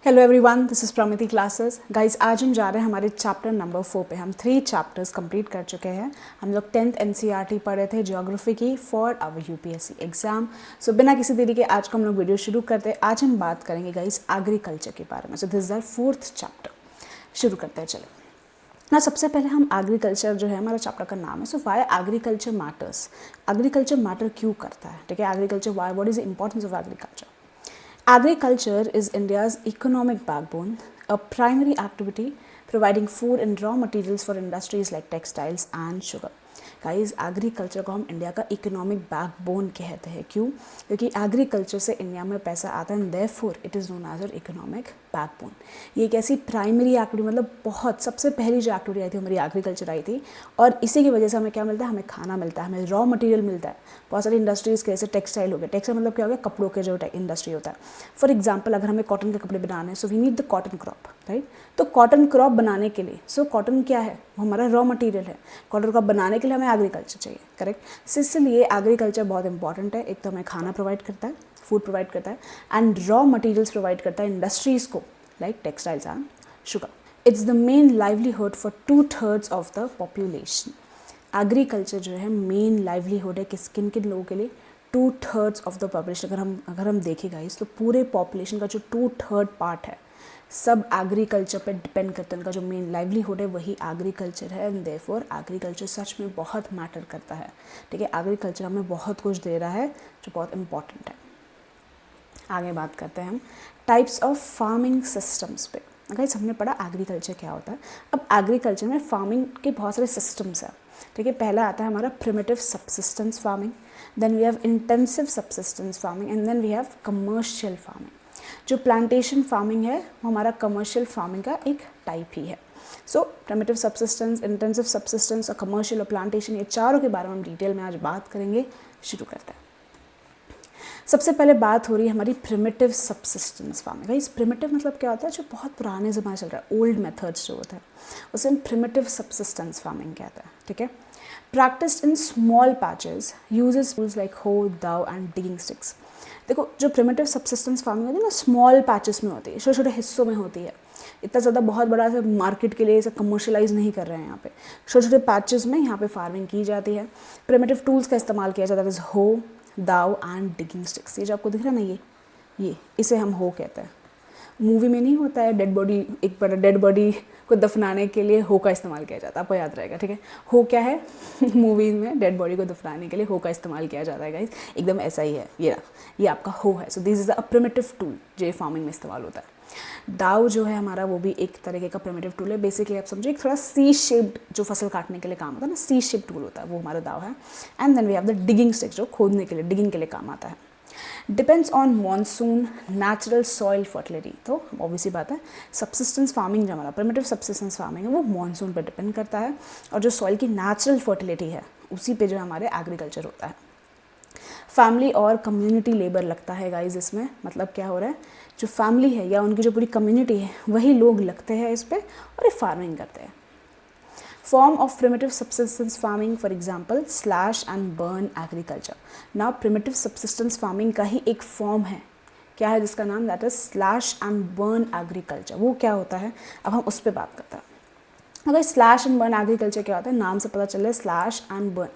Hello everyone, this is Pramiti classes. Guys, आज हम जा रहे हैं हमारे चैप्टर नंबर 4 पे। हम 3 चैप्टर्स कंप्लीट कर चुके हैं। हम लोग 10th एनसीईआरटी पढ़े थे ज्योग्राफी की फॉर आवर यूपीएससी एग्जाम। सो बिना किसी देरी के आज का हम लोग वीडियो शुरू करते हैं। आज हम बात करेंगे गाइस एग्रीकल्चर के बारे में। So this is our 4th chapter. शुरू करते हैं, चलो ना। सबसे पहले हम एग्रीकल्चर जो है हमारा चैप्टर का नाम है। So why agriculture matters, agriculture matter क्यों करता है, ठीक है। Agriculture why, what is the importance of agriculture? Agriculture is India's economic backbone, a primary activity providing food and raw materials for industries like textiles and sugar. Guys, agriculture को हम India का economic backbone कहते हैं। क्यों? क्योंकि agriculture से India में पैसा आता है and therefore it is known as our economic backbone. ये एक ऐसी प्राइमरी एक्टिविटी, मतलब बहुत सबसे पहली जो एक्टिविटी आई थी हमारी एग्रीकल्चर आई थी, और इसी की वजह से हमें क्या मिलता है, हमें खाना मिलता है, हमें रॉ मटेरियल मिलता है। बहुत सारी इंडस्ट्रीज़ के, जैसे टेक्सटाइल हो गया। टेक्सटाइल मतलब क्या हो गया, कपड़ों के जो इंडस्ट्री होता है। फॉर एग्जाम्पल, अगर हमें कॉटन के कपड़े बनाने हैं, so we need the cotton crop, right. तो कॉटन क्रॉप बनाने के लिए, सो कॉटन क्या है, वो हमारा रॉ मटेरियल है। कॉटन क्रॉप बनाने के लिए हमें एग्रीकल्चर चाहिए, करेक्ट। सो इसलिए एग्रीकल्चर बहुत इंपॉर्टेंट है। एक तो हमें खाना प्रोवाइड करता है, फूड प्रोवाइड करता है, एंड रॉ मटेरियल्स प्रोवाइड करता है इंडस्ट्रीज़ को, like textiles and sugar. It's the main livelihood for 2/3 of the population. Agriculture जो है मेन लाइवलीहुड है किन किन लोगों के लिए? 2/3 ऑफ द पॉपुलेशन। अगर हम देखें गाइस, तो पूरे पॉपुलेशन का जो 2/3 पार्ट है सब एग्रीकल्चर पे डिपेंड करते हैं। उनका जो मेन लाइवलीहुड है वही एग्रीकल्चर है, एंड देयरफॉर एग्रीकल्चर सच में बहुत मैटर करता है, ठीक है। एग्रीकल्चर हमें बहुत कुछ दे रहा है जो बहुत इंपॉर्टेंट है। आगे बात करते हैं हम टाइप्स ऑफ फार्मिंग सिस्टम्स पे। गाइस, हमने पढ़ा एग्रीकल्चर क्या होता है। अब एग्रीकल्चर में फार्मिंग के बहुत सारे सिस्टम्स हैं, ठीक है। पहला आता है हमारा primitive subsistence farming, then we have intensive subsistence farming, and then we have commercial farming. जो प्लांटेशन फार्मिंग है वो हमारा कमर्शियल फार्मिंग का एक टाइप ही है। सो प्रिमिटिव सबसिस्टेंस, इंटेंसिव सबसिस्टेंस और कमर्शियल और प्लांटेशन, ये चारों के बारे में हम डिटेल में आज बात करेंगे। शुरू करते हैं। सबसे पहले बात हो रही है हमारी प्रिमिटिव सबसिस्टेंस फार्मिंग। इस प्रिमिटिव मतलब क्या होता है, जो बहुत पुराने ज़माने चल रहा है, ओल्ड मेथड्स जो होता है उसे हम प्रिमिटिव सबसिस्टेंस फार्मिंग कहते हैं, ठीक है। Practised in small patches, uses tools like हो, दाव एंड डिगिंग स्टिक्स। देखो, जो प्रिमिटिव सबसिस्टेंस फार्मिंग होती है ना, स्मॉल पैचेस में होती है, छोटे छोटे हिस्सों में होती है। इतना ज़्यादा बहुत बड़ा से मार्केट के लिए इसे कमर्शलाइज नहीं कर रहे हैं। यहाँ पे छोटे छोटे पैचेस में यहाँ पे फार्मिंग की जाती है। प्रिमिटिव टूल्स का इस्तेमाल किया जाता है, जैसे हो, दाव एंड डिगिंग स्टिक्स। ये जो आपको दिख रहा है ना, ये इसे हम हो कहते हैं। मूवी में नहीं होता है डेड बॉडी, एक बड़ा डेड बॉडी को दफनाने के लिए हो का इस्तेमाल किया जाता है, आपको याद रहेगा, ठीक है। हो क्या है मूवीज़ में डेड बॉडी को दफनाने के लिए हो का इस्तेमाल किया जाता है गाइस, एकदम ऐसा ही है। ये आपका हो है। So this is a primitive tool जो फार्मिंग में इस्तेमाल होता है। दाव जो है हमारा, वो भी एक तरीके का प्रिमिटिव टूल है। बेसिकली आप समझिए, एक थोड़ा सी शेप्ड जो फसल काटने के लिए काम होता है ना, सी शेप टूल होता है, वो हमारा दाव है। And then we have the digging sticks, जो खोदने के लिए, डिगिंग के लिए काम आता है। Depends on monsoon, natural soil fertility. तो ऑब्वियसली बात है, सबसिस्टेंस फार्मिंग जो हमारा प्रिमिटिव सबसिस्टेंस फार्मिंग है वो मॉनसून पर डिपेंड करता है, और जो सॉइल की नेचुरल फर्टिलिटी है उसी पे जो हमारे एग्रीकल्चर होता है। फैमिली और कम्युनिटी लेबर लगता है गाइज इसमें। मतलब क्या हो रहा है, जो फैमिली है या उनकी जो पूरी कम्युनिटी है वही लोग लगते हैं इस पर और ये फार्मिंग करते हैं। Form of primitive subsistence farming, for example slash and burn agriculture. ना प्रिमिटिव सबसिस्टेंस फार्मिंग का ही एक फॉर्म है, क्या है, जिसका नाम that is slash and burn agriculture. वो क्या होता है, अब हम उस पर बात करते हैं। अगर स्लैश एंड बर्न एग्रीकल्चर क्या होता है, नाम से पता चल रहा है, स्लैश एंड बर्न,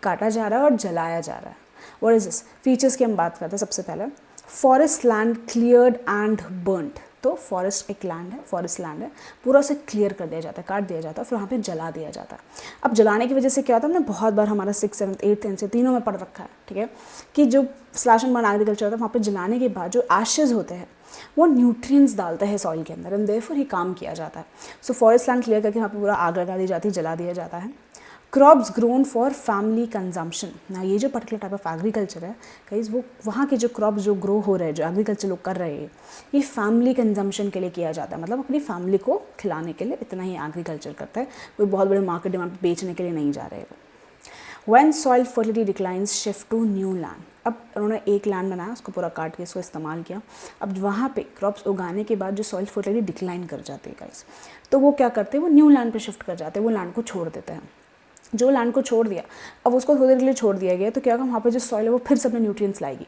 काटा जा रहा है और जलाया जा रहा है। What is this? फीचर्स की हम बात करते हैं। सबसे पहले forest land cleared and burned. तो फॉरेस्ट एक लैंड है, फॉरेस्ट लैंड है, पूरा उसे क्लियर कर दिया जाता है, काट दिया जाता है, फिर वहाँ पे जला दिया जाता है। अब जलाने की वजह से क्या होता है, हमने बहुत बार हमारा 6th 7th 8th एनसीईआरटी तीनों में पढ़ रखा है, ठीक है, कि जो स्लैश एंड बर्न एग्रीकल्चर होता है, वहाँ पे जलाने के बाद जो एशेज होते हैं वो न्यूट्रिएंट्स डालते हैं सॉइल के अंदर, एंड देयरफॉर ही काम किया जाता है। सो फॉरेस्ट लैंड क्लियर करके वहाँ पे पूरा आग लगा दी जाती है, जला दिया जाता है। Crops grown for family consumption. ना ये जो पर्टिकुलर टाइप ऑफ एग्रीकल्चर है गाइस, वो वहाँ के जो क्रॉप्स जो ग्रो हो रहे हैं, जो एग्रीकल्चर लोग कर रहे हैं, ये फैमिली कंजम्पशन के लिए किया जाता है। मतलब अपनी फैमिली को खिलाने के लिए इतना ही एग्रीकल्चर करता है, कोई बहुत बड़े मार्केट डिमांड बेचने के लिए नहीं जा रहे हैं वो। When soil fertility declines, shift to new land. अब उन्होंने एक लैंड बनाया, उसको पूरा काट के इसको इस्तेमाल किया। अब वहाँ पे क्रॉप्स उगाने के बाद जो सॉइल फर्टिलिटी डिक्लाइन कर जाती है गाइस, तो वो क्या करते हैं, वो न्यू लैंड पे शिफ्ट कर जाते हैं, वो लैंड को छोड़ देते हैं। जो लैंड को छोड़ दिया, अब उसको थोड़ी देर के लिए छोड़ दिया गया, तो क्या होगा, वहाँ पे जो सॉइल है वो फिर से अपने न्यूट्रिएंट्स लाएगी,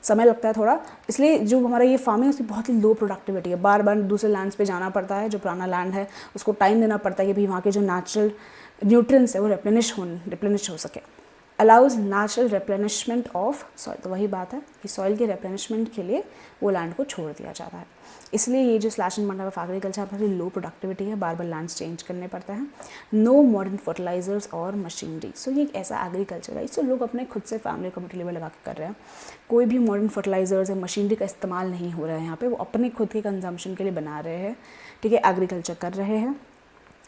समय लगता है थोड़ा, इसलिए जो हमारा ये फार्मिंग है उसकी बहुत ही लो प्रोडक्टिविटी है, बार बार दूसरे लैंड्स पे जाना पड़ता है, जो पुराना लैंड है उसको टाइम देना पड़ता है कि भाई वहाँ के जो नेचुरल न्यूट्रिएंट्स है वो रिप्लेनिश हो सके। Allows natural replenishment of soil, तो वही बात है कि सॉइल के रिप्लेनिशमेंट के लिए वो लैंड को छोड़ दिया जाता है। इसलिए ये जो slash and burn of agriculture बहुत लो प्रोडक्टिविटी है, बार बार लैंड्स चेंज करने पड़ते हैं। नो मॉडर्न फर्टिलाइजर्स और मशीनरी, सो ये एक ऐसा एग्रीकल्चर है इससे लोग अपने खुद से फैमिली कम्युनिटी लेवल लगा के कर रहे हैं। कोई भी मॉडर्न फर्टिलाइजर्स या मशीनरी का इस्तेमाल नहीं हो रहा है यहाँ पे, वो अपने खुद के कंजम्पशन के लिए बना रहे हैं, ठीक है, एग्रीकल्चर कर रहे हैं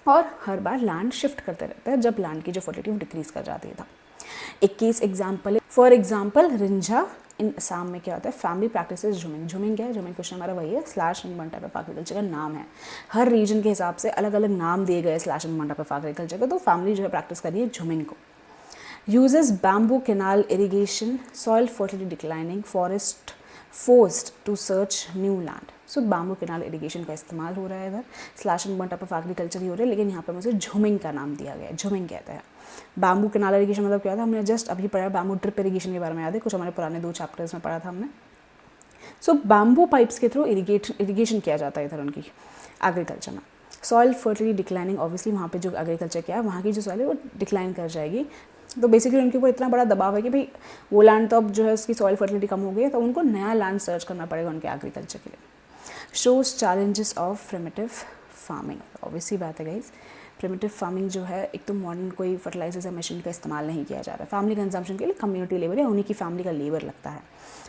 और हर बार लैंड शिफ्ट करते रहते हैं जब लैंड की जो फर्टिलिटी डिक्रीज कर जाती है। एक केस एग्जाम्पल है, फॉर एग्जाम्पल रिंझा इन असम में क्या होता है, फैमिली प्रैक्टिसेस झुमिंग। झुमिंग क्या है, झुमिंग क्वेश्चन हमारा वही है, slash and burn type of agriculture का नाम है। हर रीजन के हिसाब से अलग अलग नाम दिए गए slash and burn type of agriculture का, तो फैमिली जो है प्रैक्टिस कर रही है झुमिंग को। Uses bamboo canal irrigation, soil fertility declining, forest forced to search new land. So bamboo canal irrigation का इस्तेमाल हो रहा है इधर, slash and burn type of agriculture ही हो रहा है, लेकिन यहाँ पर मुझे झुमिंग का नाम दिया गया है, झुमिंग कहते हैं। बैम्बू कैनाल इरीगेशन मतलब क्या था, हमने जस्ट अभी पढ़ा, बैम्बू ड्रिप इरीगेशन के बारे में याद है, कुछ हमारे पुराने 2 चैप्टर्स में पढ़ा था हमने। सो बैम्बू पाइप्स के थ्रू इरीगेशन किया जाता है इधर उनकी एग्रीकल्चर में। सॉइल फर्टिलिटी डिक्लाइनिंग, ऑब्वियसली वहाँ पे जो एग्रीकल्चर क्या है वहाँ की जो सॉइल है वो डिक्लाइन कर जाएगी, तो बेसिकली उनके ऊपर इतना बड़ा दबाव है कि भाई वो लैंड तो अब जो है उसकी सॉइल फर्टिलिटी कम हो गई है, तो उनको नया लैंड सर्च करना पड़ेगा उनके एग्रीकल्चर के लिए। Shows challenges of primitive farming, obviously बात है गाइस, प्रिमिटिव फार्मिंग जो है एक तो मॉडर्न कोई फर्टिलाइजर्स या मशीन का इस्तेमाल नहीं किया जा रहा है, फैमिली कंजम्पशन के लिए कम्युनिटी लेबर या उन्हीं की फैमिली का लेबर लगता है,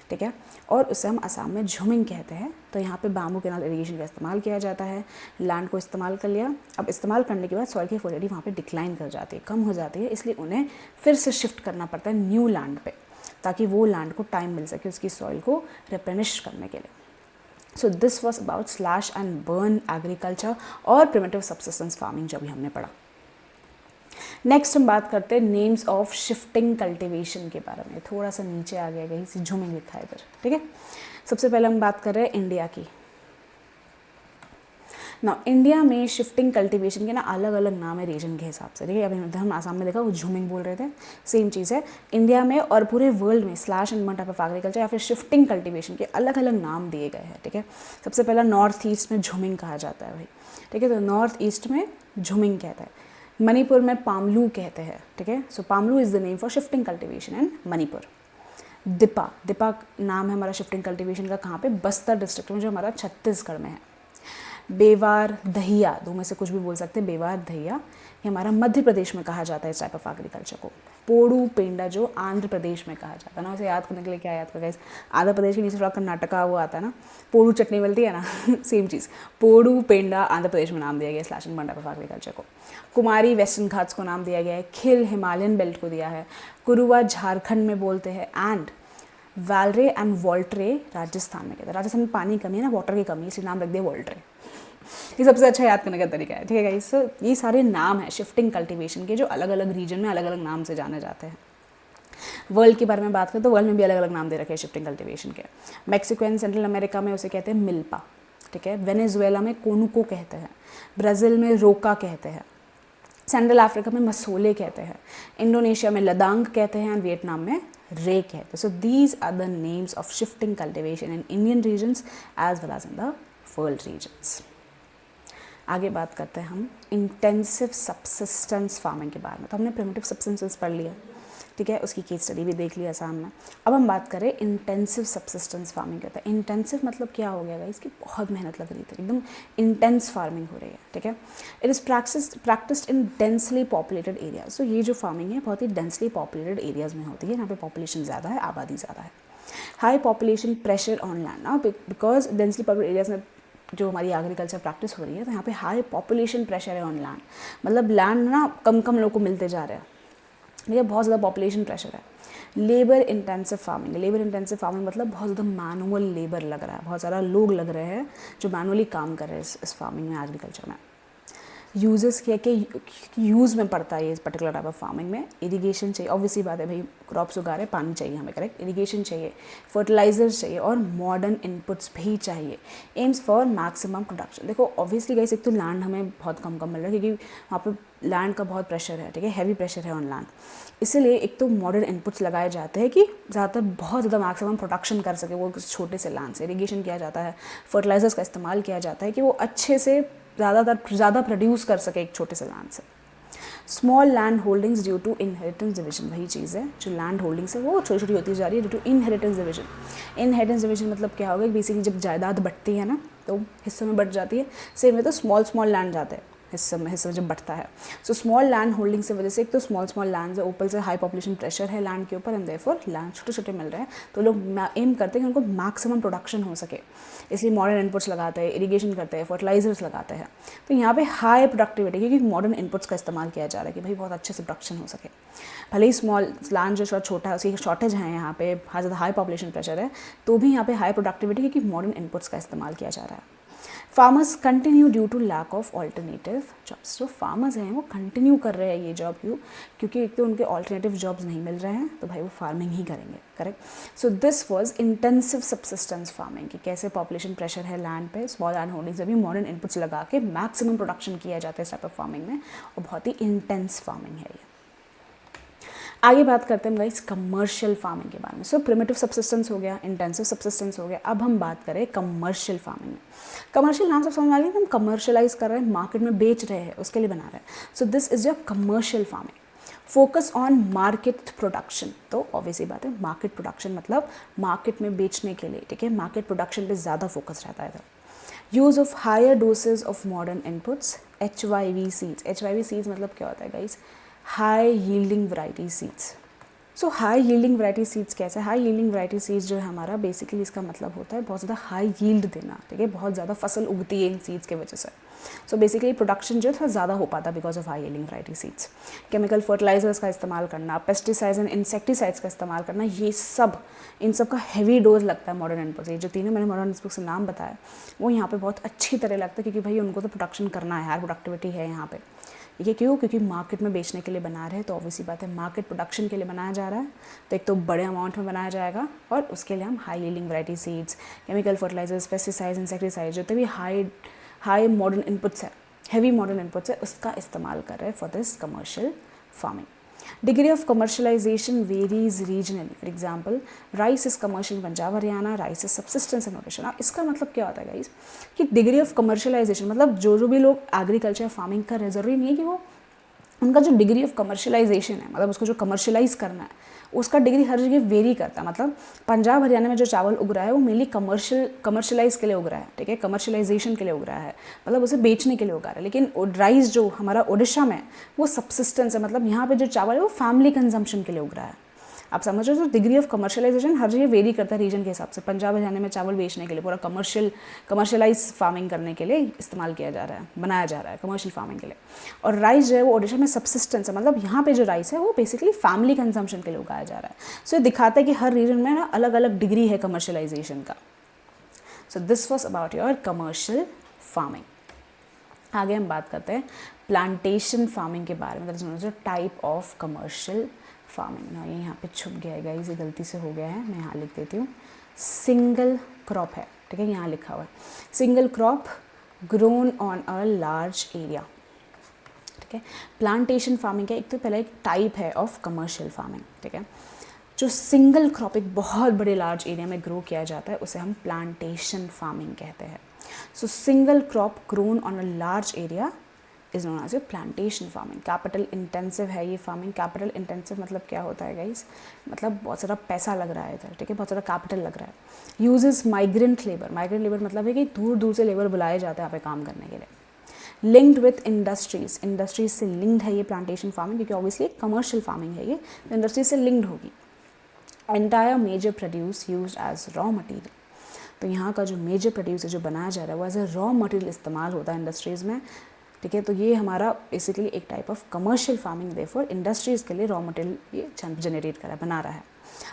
ठीक है, और उसे हम असम में झुमिंग कहते हैं। तो यहाँ पे बैम्बू कैनाल इरीगेशन का इस्तेमाल किया जाता है, लैंड को इस्तेमाल कर लिया, अब इस्तेमाल करने के बाद सॉइल की फर्टिलिटी वहाँ पे डिक्लाइन कर जाती है, कम हो जाती है, इसलिए उन्हें फिर से शिफ्ट करना पड़ता है न्यू लैंड पे, ताकि वो लैंड को टाइम मिल सके उसकी सॉइल को रिप्लेनिश करने के लिए। सो this was about slash and burn agriculture और प्रिमिटिव सबसिस्टेंस फार्मिंग जो भी हमने पढ़ा। नेक्स्ट हम बात करते हैं नेम्स ऑफ शिफ्टिंग कल्टीवेशन के बारे में, थोड़ा सा नीचे आ गया कहीं से झुमिंग लिखा है इधर, ठीक है। सबसे पहले हम बात कर रहे हैं इंडिया की। ना इंडिया में शिफ्टिंग कल्टीवेशन के ना अलग अलग नाम है रीजन के हिसाब से, ठीक है। अभी हम आसाम में देखा वो झुमिंग बोल रहे थे, सेम चीज़ है इंडिया में और पूरे वर्ल्ड में slash and burn type of agriculture या फिर शिफ्टिंग कल्टीवेशन के अलग अलग नाम दिए गए हैं, ठीक है। सबसे पहला नॉर्थ ईस्ट में झुमिंग कहा जाता है भाई, ठीक है, तो नॉर्थ ईस्ट में झुमिंग कहता है। मणिपुर में पामलू कहते हैं, ठीक है, so pamlou is the name for shifting cultivation in Manipur. Dipa, Dipa नाम है हमारा शिफ्टिंग कल्टीवेशन का, कहाँ पे, बस्तर डिस्ट्रिक्ट में जो हमारा छत्तीसगढ़ में है। बेवार दहिया, दो में से कुछ भी बोल सकते हैं, बेवार दहिया ये हमारा मध्य प्रदेश में कहा जाता है इस टाइप ऑफ एग्रीकल्चर को। पोड़ू पेंडा जो आंध्र प्रदेश में कहा जाता है ना, उसे याद करने के लिए क्या याद करेगा, आंध्र प्रदेश के नीचे थोड़ा कर्नाटका वो आता है ना, पोड़ू चटनी मिलती है ना सेम चीज़, पोड़ू पेंडा आंध्र प्रदेश में नाम दिया गया slash and burn type of agriculture को। कुमारी वेस्टर्न घाट्स को नाम दिया गया है, खिल हिमालयन बेल्ट को दिया है, कुरुवा झारखंड में बोलते हैं, एंड वालरे एंड वॉल्ट्रे राजस्थान में कहते हैं। राजस्थान में पानी कमी है ना, वाटर की कमी है, इसलिए नाम रख दिया वॉल्ट्रे। ये सबसे अच्छा याद करने का तरीका है, ठीक है गाइस। ये सारे नाम है शिफ्टिंग कल्टीवेशन के जो अलग अलग रीजन में अलग अलग नाम से जाने जाते हैं। वर्ल्ड के बारे में बात करें तो वर्ल्ड में भी अलग अलग नाम दे रखे हैं शिफ्टिंग कल्टीवेशन के। मैक्सिको एंड सेंट्रल अमेरिका में उसे कहते हैं मिल्पा, ठीक है। वेनेजुएला में कोनुको कहते हैं, ब्राज़ील में रोका कहते हैं, सेंट्रल अफ्रीका में मसोले कहते हैं, इंडोनेशिया में लदांग कहते हैं, एंड वियतनाम में रे कहते हैं। So these are the names of shifting cultivation in Indian regions as well as in the world regions. आगे बात करते हैं हम इंटेंसिव सबसिस्टेंस फार्मिंग के बारे में। तो हमने प्रिमिटिव सबसिस्टेंस पढ़ लिया, ठीक है, उसकी केस स्टडी भी देख लिया आसाम में। अब हम बात करें इंटेंसिव सबसिस्टेंस फार्मिंग करते हैं। इंटेंसिव मतलब क्या हो गया इसकी बहुत मेहनत लग रही थी, एकदम इंटेंस फार्मिंग हो रही है, ठीक है। It is practised in densely populated areas. तो ये जो फार्मिंग है बहुत ही डेंसली पॉपुलेटेड एरियाज़ में होती है, यहाँ पे पॉपुलेशन ज़्यादा है, आबादी ज़्यादा है। High population pressure on land, ना बिकॉज डेंसली पॉपुलेटेड एरियाज में जो हमारी एग्रीकल्चर प्रैक्टिस हो रही है, तो यहाँ पे हाई पॉपुलेशन प्रेशर है ऑन लैंड, मतलब लैंड ना कम कम लोगों को मिलते जा रहे हैं, ठीक है, बहुत ज़्यादा पॉपुलेशन प्रेशर है। Labour intensive farming, labour intensive farming मतलब बहुत ज़्यादा मैनुअल लेबर लग रहा है, बहुत सारा लोग लग रहे हैं जो मैनुअली काम कर रहे हैं इस फार्मिंग में, एग्रीकल्चर में। यूजेस क्या कि यूज़ में पड़ता है ये पर्टिकुलर टाइप ऑफ फार्मिंग में। इरिगेशन चाहिए, ऑब्वियसली बात है भाई, क्रॉप्स उगा रहे, पानी चाहिए हमें, करेक्ट। इरिगेशन चाहिए, फर्टिलाइजर्स चाहिए और मॉडर्न इनपुट्स भी चाहिए। AIIMS for maximum production. देखो ऑब्वियसली गाइस, एक तो लैंड हमें बहुत कम मिल रहा है क्योंकि वहाँ पर लैंड का बहुत प्रेशर है, ठीक है, हैवी प्रेशर है ऑन लैंड। इसीलिए एक तो मॉडर्न इनपुट्स लगाए जाते हैं कि ज़्यादातर बहुत ज़्यादा मैक्सिमम प्रोडक्शन कर सके वो छोटे से लैंड से। इरिगेशन किया जाता है, फर्टिलाइजर्स का इस्तेमाल किया जाता है कि वो अच्छे से ज़्यादा प्रोड्यूस कर सके एक छोटे से लैंड से। Small land holdings due to inheritance division, वही चीज़ है, जो लैंड होल्डिंग्स है वो छोटी छोटी होती जा रही है due to inheritance division. Inheritance division मतलब क्या होगा, बेसिकली जब जायदाद बढ़ती है ना तो हिस्सों में बढ़ जाती है, सेम में तो स्मॉल लैंड जाते हैं हिस्से में जब बढ़ता है। सो स्मॉल लैंड होल्डिंग से वजह से एक तो स्मॉल लैंड है, ऊपर से हाई पॉपुलेशन प्रेशर है लैंड के ऊपर, एंड देयरफॉर लैंड छोटे छोटे मिल रहे हैं, तो लोग एम करते हैं कि उनको मैक्सिमम प्रोडक्शन हो सके, इसलिए मॉडर्न इनपुट्स लगाते हैं, इरिगेशन करते हैं, फर्टिलाइजर्स लगाते हैं। तो यहाँ पे हाई प्रोडक्टिविटी, क्योंकि मॉडर्न इनपुट्स का इस्तेमाल किया जा रहा है कि भाई बहुत अच्छे से प्रोडक्शन हो सके। भले ही स्मॉल लैंड जो छोटा है उसकी शॉर्टेज है, यहाँ पे बहुत ज़्यादा हाई पॉपुलेशन प्रेशर है, तो भी यहाँ पे हाई प्रोडक्टिविटी क्योंकि मॉडर्न इनपुट्स का इस्तेमाल किया जा रहा है। Farmers continue due to lack of alternative jobs. जो फार्मर्स हैं वो कंटिन्यू कर रहे हैं ये जॉब क्योंकि एक तो उनके ऑल्टरनेटिव जॉब्स नहीं मिल रहे हैं, तो भाई वो फार्मिंग ही करेंगे, correct. So this was intensive subsistence farming, कि कैसे पॉपुलेशन प्रेशर है लैंड पे, स्मॉल लैंड होल्डिंग्स में भी मॉडर्न इनपुट्स लगा के मैक्सिमम प्रोडक्शन किया जाता है इस टाइप ऑफ फार्मिंग में, और बहुत ही इंटेंस फार्मिंग है ये। आगे बात करते हैं गाइस कमर्शियल फार्मिंग के बारे में। सो प्रिमिटिव सब्सिस्टेंस हो गया, इंटेंसिव सब्सिस्टेंस हो गया, अब हम बात करें कमर्शियल फार्मिंग में। कमर्शियल नाम से समझ आ गया, हम कमर्शियलाइज कर रहे हैं, मार्केट में बेच रहे हैं, उसके लिए बना रहे हैं। सो this is your commercial farming. Focus on market production, तो ऑब्वियसली बात है मार्केट प्रोडक्शन मतलब मार्केट में बेचने के लिए, ठीक है, मार्केट प्रोडक्शन पे ज़्यादा फोकस रहता है। Use of higher dosages of modern inputs, HYV seeds. HYV seeds मतलब क्या होता है guys, high yielding variety seeds. So high yielding variety seeds कैसे, हाई यील्डिंग वैरायटी सीड्स जो है हमारा बेसिकली इसका मतलब होता है बहुत ज़्यादा हाई यील्ड देना, ठीक है, बहुत ज़्यादा फसल उगती है इन सीड्स के वजह से। सो बेसिकली प्रोडक्शन जो है थोड़ा ज़्यादा हो पाता है because of high yielding variety seeds. Chemical fertilizers का इस्तेमाल करना, पेस्टिसाइड्स एंड इंसेक्टिसाइड्स का इस्तेमाल करना, ये सब इन सब का हैवी डोज लगता है मॉडर्न इनपुट्स। ये जो तीनों मैंने मॉडर्न इनपुट्स से नाम बताया वो यहाँ पे बहुत अच्छी तरह लगता है, क्योंकि भाई उनको तो प्रोडक्शन करना है, हाई प्रोडक्टिविटी है यहाँ पे। ये क्यों, क्योंकि मार्केट में बेचने के लिए बना रहे हैं, तो ऑब्वियसली बात है मार्केट प्रोडक्शन के लिए बनाया जा रहा है, तो एक तो बड़े अमाउंट में बनाया जाएगा, और उसके लिए हम high yielding variety seeds, chemical fertilisers, pesticides, insecticides, जो भी हाई मॉडर्न इनपुट्स है, हैवी मॉडर्न इनपुट्स है, उसका इस्तेमाल कर रहे हैं for this commercial farming. Degree of commercialisation varies regionally. For example rice is commercial Punjab Haryana, rice is subsistence in Odisha. इसका मतलब क्या होता है गाइस, कि डिग्री ऑफ कमर्शलाइजेशन मतलब जो भी लोग एग्रीकल्चर फार्मिंग कर रहे हैं, ज़रूरी नहीं है कि वो उनका जो डिग्री ऑफ कमर्शलाइजेशन है, मतलब उसको जो कमर्शलाइज करना है, उसका डिग्री हर जगह वेरी करता है। मतलब पंजाब हरियाणा में जो चावल उग रहा है वो मेनली कमर्शलाइज के लिए उग रहा है, ठीक है, कमर्शलाइजेशन के लिए उग रहा है, मतलब उसे बेचने के लिए उगा रहा है। लेकिन राइस जो हमारा ओडिशा में वो सब्सिस्टेंस है, मतलब यहाँ पे जो चावल है वो फैमिली कंजम्पशन के लिए उग रहा है। आप समझ रहे हो, तो डिग्री ऑफ कमर्शलाइजेशन हर जगह वेरी करता है रीजन के हिसाब से। पंजाब हरियाणा में चावल बेचने के लिए पूरा कमर्शलाइज फार्मिंग करने के लिए इस्तेमाल किया जा रहा है, बनाया जा रहा है कमर्शियल फार्मिंग के लिए। और राइस जो है वो ओडिशा में सब्सिस्टेंस है, मतलब यहाँ पे जो राइस है वो बेसिकली फैमिली कंजम्पशन के लिए उगाया जा रहा है। सो ये दिखाता है कि हर रीजन में ना अलग अलग डिग्री है कमर्शलाइजेशन का। सो this was about your commercial farming. आगे हम बात करते हैं प्लांटेशन फार्मिंग के बारे में, जो टाइप ऑफ कमर्शियल फार्मिंग ना। ये यहाँ पे छुप गया है गाइस, ये गलती से हो गया है, मैं यहाँ लिख देती हूँ। सिंगल क्रॉप है, ठीक है, यहाँ लिखा हुआ है single crop grown on a large area, ठीक है। प्लांटेशन फार्मिंग का एक तो पहला एक टाइप है ऑफ कमर्शियल फार्मिंग, ठीक है। जो सिंगल क्रॉप एक बहुत बड़े लार्ज एरिया में ग्रो किया जाता है उसे हम प्लांटेशन फार्मिंग कहते हैं। So single crop grown on a large area is known as a plantation farming. Capital intensive है ये फार्मिंग। कैपिटल इंटेंसिव मतलब क्या होता है गाइस, मतलब बहुत सारा पैसा लग रहा है इधर, ठीक है, बहुत सारा कैपिटल लग रहा है। Uses migrant labour. Migrant labour मतलब है कि दूर दूर से लेबर बुलाए जाते हैं यहाँ पे काम करने के लिए। लिंक्ड विथ इंडस्ट्रीज, इंडस्ट्रीज से लिंक्ड है ये प्लांटेशन फार्मिंग, क्योंकि ऑब्वियसली कमर्शियल फार्मिंग है ये, तो इंडस्ट्रीज से लिंक्ड होगी। Entire major produce use as raw material. तो यहाँ का जो मेजर प्रोड्यूस जो बनाया जा रहा है वो एज ए रॉ मटीरियल इस्तेमाल होता है इंडस्ट्रीज़ में, ठीक है। तो ये हमारा बेसिकली एक type of commercial farming therefore industries के लिए रॉ मटेरियल ये जनरेट करा बना रहा है।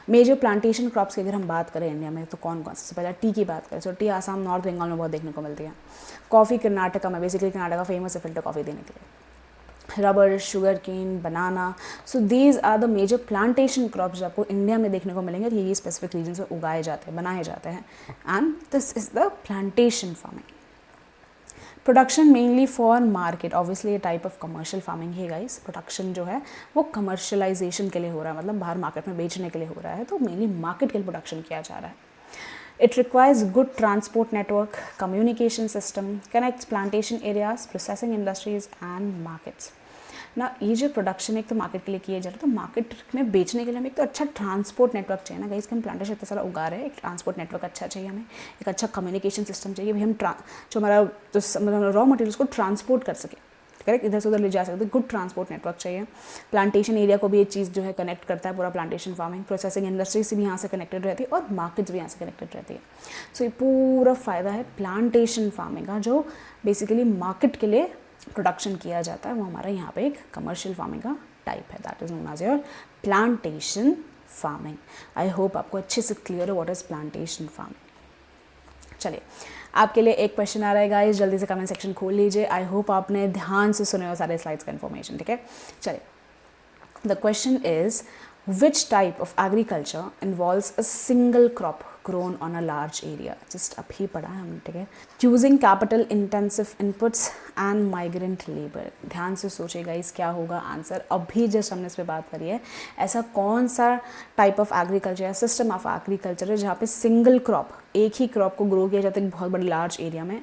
मेजर प्लांटेशन क्रॉप्स की अगर हम बात करें इंडिया में तो कौन कौन से, पहले टी की बात करें तो टी आसाम नॉर्थ बंगाल में बहुत देखने को मिलती है। कॉफ़ी कर्नाटका में, बेसिकली कर्नाटका फेमस है फिल्टर कॉफ़ी देने के लिए। Rubber, sugarcane, banana, so these are the major plantation crops जो आपको इंडिया में देखने को मिलेंगे और ये स्पेसिफिक रीजन में उगाए जाते हैं, बनाए जाते हैं, and this is the plantation farming. Production mainly for market, obviously ये टाइप ऑफ कमर्शियल फार्मिंग है गाइस। प्रोडक्शन जो है वो कमर्शलाइजेशन के लिए हो रहा है, मतलब बाहर मार्केट में बेचने के लिए हो रहा है, तो मेनली मार्केट के लिए प्रोडक्शन किया जा रहा है। It requires good transport network, communication system, connects plantation areas, processing industries and markets. ना ये जो प्रोडक्शन एक तो मार्केट के लिए किया जा रहा है, तो मार्केट में बेचने के लिए हमें एक तो अच्छा ट्रांसपोर्ट नेटवर्क चाहिए ना गाइस, कि हम प्लांटेशन इतना सारा उगा रहे हैं, एक ट्रांसपोर्ट नेटवर्क अच्छा चाहिए हमें, एक अच्छा कम्युनिकेशन सिस्टम चाहिए, भाई हम जो हमारा मतलब रॉ मटेरियल्स को ट्रांसपोर्ट कर सके, करेक्ट, इधर से उधर ले जा सकते, गुड ट्रांसपोर्ट नेटवर्क चाहिए। प्लांटेशन एरिया को भी ये चीज़ जो है कनेक्ट करता है पूरा प्लांटेशन फार्मिंग, प्रोसेसिंग इंडस्ट्री से भी यहाँ से कनेक्टेड रहती है और मार्केट्स भी यहाँ से कनेक्टेड रहती है। सो ये पूरा फ़ायदा है प्लांटेशन फार्मिंग का, जो बेसिकली मार्केट के लिए प्रोडक्शन किया जाता है, वो हमारा यहाँ पे एक कमर्शियल फार्मिंग का टाइप है, that is known as your plantation farming. I hope आपको अच्छे से क्लियर है व्हाट इज़ प्लांटेशन फार्मिंग। चलिए आपके लिए एक क्वेश्चन आ रहा है गाइस, जल्दी से कमेंट सेक्शन खोल लीजिए। आई होप आपने ध्यान से सुने हो सारे स्लाइड्स का इन्फॉर्मेशन, ठीक है। चलिए, the question is which type of agriculture involves a single crop grown on a large area? just अभी पढ़ा है हमने, ठीक है। using capital intensive inputs and migrant labor, ध्यान से सोचिएगा इस क्या होगा आंसर। अभी जस्ट हमने इस पर बात करी है, ऐसा कौन सा टाइप ऑफ एग्रीकल्चर या सिस्टम ऑफ एग्रीकल्चर है जहाँ पे सिंगल क्रॉप, एक ही क्रॉप को ग्रो किया जाता है एक बहुत बड़े लार्ज एरिया में,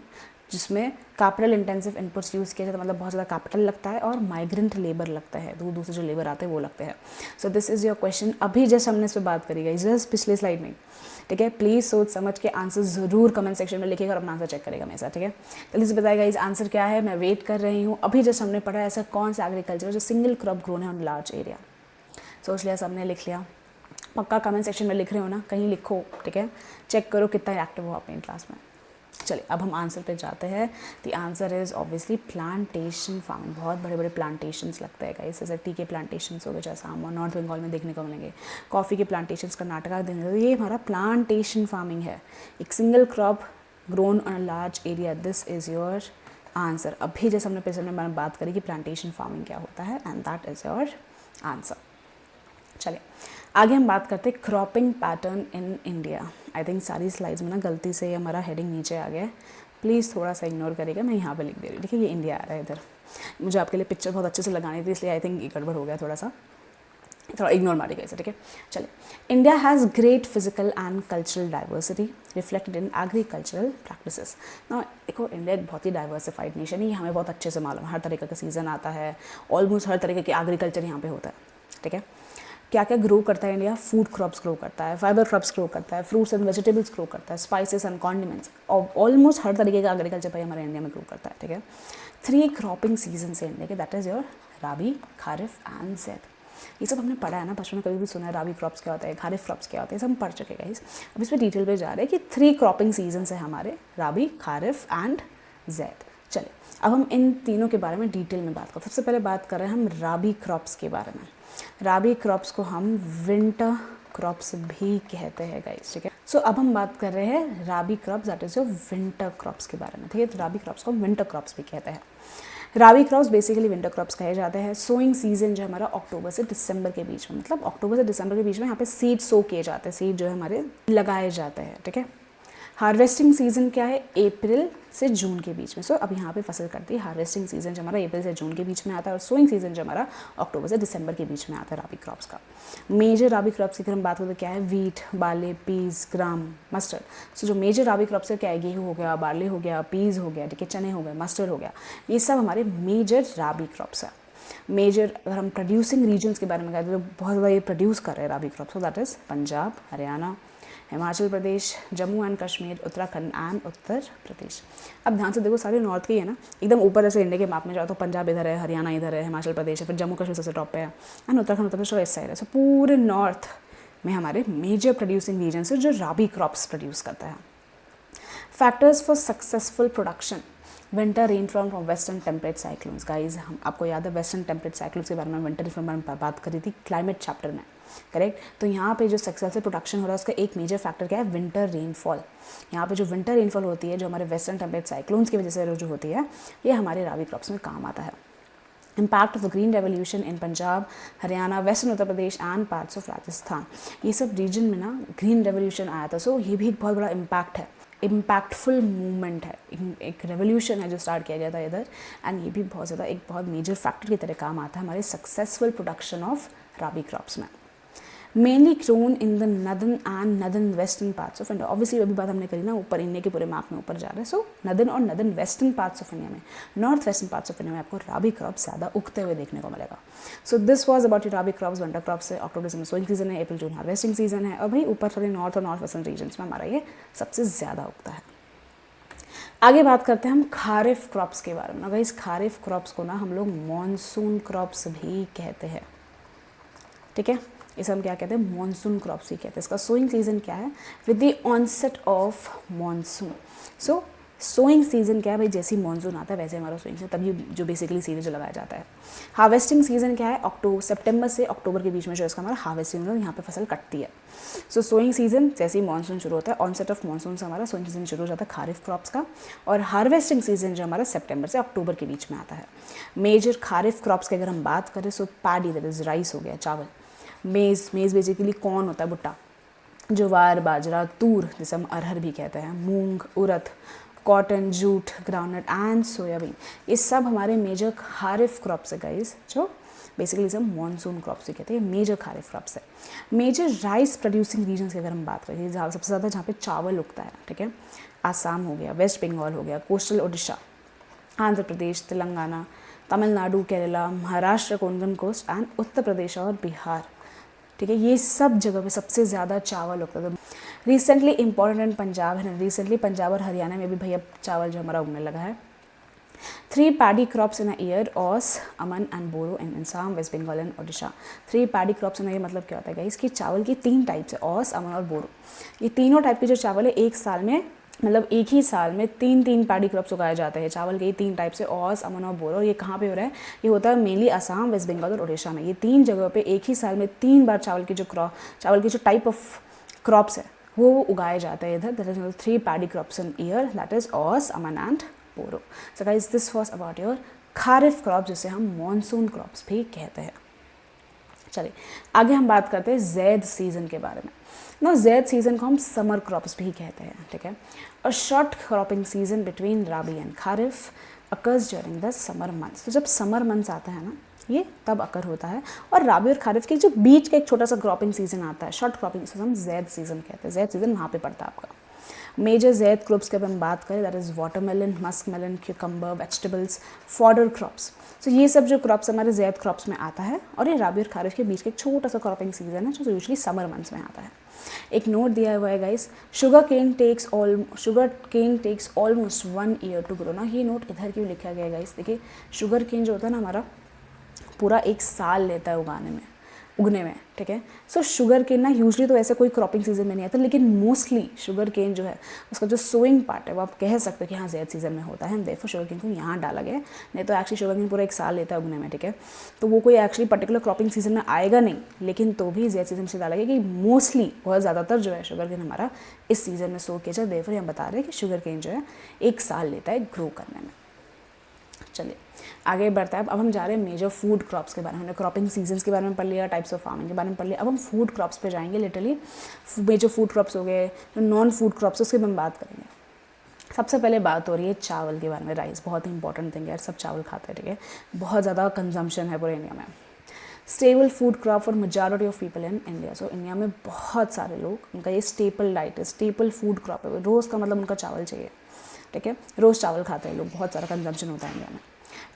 जिसमें कैपिटल इंटेंसिव इनपुट्स यूज़ किया जाता है, मतलब बहुत ज़्यादा कैपिटल लगता है और माइग्रेंट लेबर लगता है, दूर दूर से जो लेबर आते हैं वो लगते हैं। सो दिस इज़ योर क्वेश्चन। अभी जस्ट हमने इस पर बात करी गई, जस्ट पिछले स्लाइड में, ठीक है। प्लीज़ सोच समझ के आंसर ज़रूर कमेंट सेक्शन में लिखिएगा और अपना आंसर चेक करेगा मेरे साथ, ठीक है। जल्दी से बताएगा इस आंसर क्या है, मैं वेट कर रही हूँ। अभी जस्ट हमने पढ़ा ऐसा कौन सा एग्रीकल्चर जो सिंगल क्रॉप ग्रोन है ऑन लार्ज एरिया। सोच लिया सबने, लिख लिया? पक्का कमेंट सेक्शन में लिख रहे हो ना, कहीं लिखो, ठीक है। चेक करो कितना एक्टिव हो आप इन क्लास में। चलिए अब हम आंसर पे जाते हैं। The answer is obviously plantation farming. बहुत बड़े बड़े प्लांटेशंस लगते हैं गाइस, जैसे टी के प्लांटेशंस हो गए, जैसा हम नॉर्थ बंगाल में देखने को मिलेंगे, कॉफ़ी के प्लांटेशंस कर्नाटका देखने को, ये हमारा प्लांटेशन फार्मिंग है, एक single crop grown on a large area. This is your answer. अभी जैसे हमने पिछले में बात करी कि प्लांटेशन फार्मिंग क्या होता है, and that is your answer. चलिए आगे हम बात करते हैं cropping pattern in India. I think सारी स्लाइड्स में ना गलती से हमारा हेडिंग नीचे आ गया है, प्लीज़ थोड़ा सा इग्नोर करिएगा, मैं यहाँ पे लिख दे रही हूँ, ठीक है। ये इंडिया आ रहा है इधर, मुझे आपके लिए पिक्चर बहुत अच्छे से लगानी थी, इसलिए आई थिंक ये गड़बड़ हो गया, थोड़ा इग्नोर मारिएगा इसे, ठीक है। चलिए, India has great physical and cultural diversity reflected in agricultural practices. ना देखो, इंडिया एक बहुत ही डाइवर्सिफाइड नेशन है, ये हमें बहुत अच्छे से मालूम है, हर तरीके का सीज़न आता है, ऑलमोस्ट हर तरीके के एग्रीकल्चर यहाँ पे होता है, ठीक है। क्या क्या ग्रो करता है इंडिया? फूड क्रॉप्स ग्रो करता है, फाइबर क्रॉप्स ग्रो करता है, फ्रूट्स एंड वेजिटेबल्स ग्रो करता है, स्पाइसेस एंड कॉन्डिमेंट्स, ऑलमोस्ट हर तरीके का एग्रीकल्चर भाई हमारे इंडिया में ग्रो करता है, ठीक है। 3 क्रॉपिंग सीजन है इंडिया के, that is your rabi, kharif and zaid. ये सब हमने पढ़ा है ना, बचपन में कभी भी सुना है राबी क्रॉप्स क्या होता है, खारिफ क्रॉप्स क्या होता है, सब हम पढ़ चुके हैं गाइस। अब इस पर डिटेल पे जा रहे हैं कि 3 क्रॉपिंग सीजन्स है हमारे, राबी, खारिफ एंड ज़ैद। चलिए अब हम इन तीनों के बारे में डिटेल में बात करें। सबसे पहले बात कर रहे हैं हम राबी क्रॉप्स के बारे में। राबी क्रॉप्स को हम विंटर क्रॉप्स भी कहते हैं गाइस, ठीक है। सो अब हम बात कर रहे हैं rabi crops, that is your winter crops के बारे में, ठीक है। तो राबी क्रॉप्स को विंटर क्रॉप्स भी कहते हैं। Rabi crops basically winter crops कहे जाते हैं। सोइंग सीजन जो हमारा अक्टूबर से दिसंबर के बीच में, मतलब अक्टूबर से दिसंबर के बीच में यहाँ पे सीड सो किए जाते हैं, सीड जो है हमारे लगाए जाते हैं, ठीक है। हार्वेस्टिंग सीजन क्या है? अप्रैल से जून के बीच में। सो अब यहाँ पे फसल करती है। हार्वेस्टिंग सीजन जो हमारा अप्रैल से जून के बीच में आता है, और सोइंग सीजन जो हमारा अक्टूबर से दिसंबर के बीच में आता है राबी क्रॉप्स का। मेजर राबी क्रॉप्स की अगर हम बात करें तो क्या है? वीट, बार्ले, पीस, ग्राम, मस्टर्ड। सो जो मेजर राबी क्रॉप्स है क्या है? गेहूँ हो गया, बार्ले हो गया, पीस हो गया, ठीक है, चने हो गए, मस्टर्ड हो गया, ये सब हमारे मेजर राबी क्रॉप्स है। मेजर अगर हम प्रोड्यूसिंग रीजन्स के बारे में कहते हैं तो बहुत ज़्यादा ये प्रोड्यूस कर रहे हैं rabi crops, that is Punjab, Haryana, Himachal Pradesh, Jammu and Kashmir, Uttarakhand and Uttar Pradesh. अब ध्यान से देखो, सारे नॉर्थ के ही है ना, एकदम ऊपर ऐसे इंडिया के मैप में जाओ तो पंजाब इधर है, हरियाणा इधर है, हिमाचल प्रदेश है, फिर जम्मू कश्मीर सबसे टॉप पे है, एंड उत्तराखंड उत्तर प्रदेश इस साइड है। सो पूरे नॉर्थ में हमारे मेजर प्रोड्यूसिंग रीजन है जो राबी क्रॉप्स प्रोड्यूस करता है। Factors for successful production. Winter rainfall from western temperate cyclones. Guys हम आपको याद है वेस्टर्न टेम्परेट साइक्लोन्स के बारे में विंटर रेनफॉल में बात करी थी क्लाइमेट चैप्टर में, करेक्ट। तो यहाँ पे जो सक्सेसफुल प्रोडक्शन हो रहा है उसका एक मेजर फैक्टर क्या है, विंटर रेनफॉल। यहाँ पे जो विंटर रेनफॉल होती है जो हमारे वेस्टर्न टेम्परेट साइक्लोन्स की वजह से जो होती है, ये हमारे राबी क्रॉप्स में काम आता है। Impact of the green revolution in Punjab, Haryana, western Uttar Pradesh and parts of Rajasthan. ये सब रीजन में ना ग्रीन रेवोल्यूशन आया था, सो ये भी एक बहुत बड़ा इम्पैक्ट है, इम्पैक्टफुल मूवमेंट है, एक रेवोल्यूशन है जो स्टार्ट किया गया था इधर। एंड ये भी बहुत ज़्यादा एक बहुत मेजर फैक्टर की तरह काम आता है हमारे successful production of rabi crops में। Mainly grown in the northern and northern western parts of India. Obviously अभी बात हमने करी ना, ऊपर इंडिया के पूरे मैप में ऊपर जा रहे हैं, सो नदर्न और northern western parts of India में, north western parts of India में आपको राबी क्रॉप्स ज़्यादा उगते हुए देखने को मिलेगा। So this was about your rabi crops. Winter crops है, अक्टूबर दिसंबर सोइंग सीजन है, अप्रैल जून हार्वेस्टिंग सीजन है, और भाई ऊपर थोड़े नॉर्थ और नॉर्थ वेस्टर्न रीजन्स में हमारा ये सबसे ज़्यादा उगता है। आगे बात करते हैं हम खारिफ क्रॉप्स के बारे में। इस खारिफ क्रॉप्स को ना हम लोग मॉनसून क्रॉप्स भी कहते हैं, ठीक है। इसे हम क्या कहते हैं, मॉनसून क्रॉप्स ही कहते हैं। इसका सोइंग सीजन क्या है, with the onset of monsoon. So sowing season क्या है भाई, जैसे ही मॉनसून आता है वैसे हमारा सोइंग सीजन, तभी जो बेसिकली सीजन जो लगाया जाता है। हार्वेस्टिंग सीजन क्या है, सितंबर से अक्टूबर के बीच में जो इसका हमारा हार्वेस्टिंग यहाँ पे फसल कटती है। सो सोइंग सीजन जैसे ही मॉनसून शुरू होता है, ऑनसेट ऑफ मॉनसून से हमारा सोइंग सीजन शुरू हो जाता है खारिफ क्रॉप्स का। और हार्वेस्टिंग सीजन जो हमारा सितंबर से अक्टूबर के बीच में आता है। मेजर खारिफ क्रॉप्स की अगर हम बात करें, सो पैडी दैट इज राइस हो गया, चावल। मेज़ बेसिकली कॉर्न होता है, भुट्टा। ज्वार, बाजरा, तूर जिसे हम अरहर भी कहते हैं, मूंग, उड़द, cotton, jute, groundnut and soybean, ये सब हमारे मेजर खारिफ क्रॉप्स है गाइस, जो बेसिकली सब मॉनसून क्रॉप्स ही कहते हैं, मेजर खारिफ क्रॉप्स है। मेजर राइस प्रोड्यूसिंग रीजन्स की अगर हम बात करें, जहाँ सबसे ज़्यादा जहाँ पे चावल उगता है, ठीक है, आसाम हो गया, वेस्ट बंगाल हो गया, coastal Odisha, Andhra Pradesh, Telangana, Tamil Nadu, Kerala, Maharashtra, Konkan coast and Uttar Pradesh और बिहार, ठीक है। ये सब जगह पे सबसे ज़्यादा चावल उगता है। रिसेंटली इंपॉर्टेंट इन पंजाब है, रिसेंटली पंजाब और हरियाणा में भी भैया चावल जो हमारा उगने लगा है। 3 paddy crops in a year, Aus, Aman and Boro in Assam, west Bengal and Odisha. 3 paddy crops in, ये मतलब क्या होता है इसकी चावल की 3 टाइप्स है, ओस, अमन और बोरो। ये तीनों टाइप के जो चावल है एक साल में, मतलब एक ही साल में 3 पैडी क्रॉप्स उगाए जाते हैं चावल के, ये 3 टाइप से, ओस, अमन और बोरो। ये कहाँ पे हो रहा है, ये होता है मेनली असम, वेस्ट बंगाल और उड़ीसा में। ये 3 जगह पे एक ही साल में 3 बार चावल की जो टाइप ऑफ क्रॉप्स है वो उगाए जाते हैं इधर। That is 3 paddy crops in year, that is Aus, Aman and Boro. So guys this was about your kharif crop, जिसे हम मॉनसून क्रॉप्स भी कहते हैं। चलिए आगे हम बात करते हैं जैद सीजन के बारे में। ना जैद सीजन को हम समर क्रॉप्स भी कहते हैं, ठीक है। और short cropping season between rabi and kharif occurs during the summer months. तो जब समर मंथ्स आता है ना, ये तब अकर होता है। और राबी और खारिफ के जो बीच का एक छोटा सा क्रॉपिंग सीजन आता है, शॉर्ट क्रॉपिंग, जिसे हम जैद सीजन कहते हैं। जैद सीजन वहाँ पे पड़ता है आपका। मेजर जैद क्रॉप्स की अगर हम बात करें, that is watermelon, muskmelon, cucumber, vegetables, fodder crops. तो ये सब जो क्रॉप्स हमारे जैद क्रॉप्स में आता है, और ये राबी और खारिफ के बीच का एक छोटा सा क्रॉपिंग सीजन है जो यूजली समर मंथ्स में आता है। एक नोट दिया हुआ है guys, sugarcane takes almost 1 year to grow. ना ये नोट इधर क्यों लिखा गया है गाइस, देखिए शुगर केन जो होता है ना हमारा, पूरा 1 साल लेता है उगने में, ठीक है। सो शुगर केन ना यूजली तो ऐसे कोई क्रॉपिंग सीजन में नहीं आता, लेकिन मोस्टली शुगर केन जो है उसका जो सोइंग पार्ट है वो आप कह सकते हो कि हाँ जैद सीजन में होता है। देखो शुगर केन को यहाँ डाला गया है, नहीं तो एक्चुअली शुगर केन पूरा 1 साल लेता है उगने में, ठीक है। तो वो कोई एक्चुअली पर्टिकुलर क्रॉपिंग सीजन में आएगा नहीं, लेकिन तो भी जैद सीजन से डाला गया कि मोस्टली बहुत ज़्यादातर जो है शुगर केन हमारा इस सीज़न में सो किया जाए। देखो हम बता रहे हैं कि शुगर केन जो है 1 साल लेता है ग्रो करने में। चलिए आगे बढ़ता है। अब हम जा रहे हैं मेजर फूड क्रॉप्स के बारे में। हमने क्रॉपिंग सीजन्स के बारे में पढ़ लिया, टाइप्स ऑफ फार्मिंग के बारे में पढ़ लिया। अब हम फूड क्रॉप्स पे जाएंगे। लिटरली मेजर फूड क्रॉप्स हो गए, जो नॉन फूड क्रॉप्स उसकी हम बात करेंगे। सबसे पहले बात हो रही है चावल के बारे में। राइस बहुत ही इंपॉर्टेंट थिंग है, सब चावल खाते हैं, ठीक है। बहुत ज़्यादा कंजम्पशन है पूरे इंडिया में। Stable food crop for majority of people in India. So India में बहुत सारे लोग, उनका ये स्टेपल डाइट है, स्टेपल फूड क्रॉप है। रोज़ का मतलब उनका चावल चाहिए, ठीक है। रोज़ चावल खाते हैं लोग, बहुत सारा कंजम्पशन होता है इंडिया में।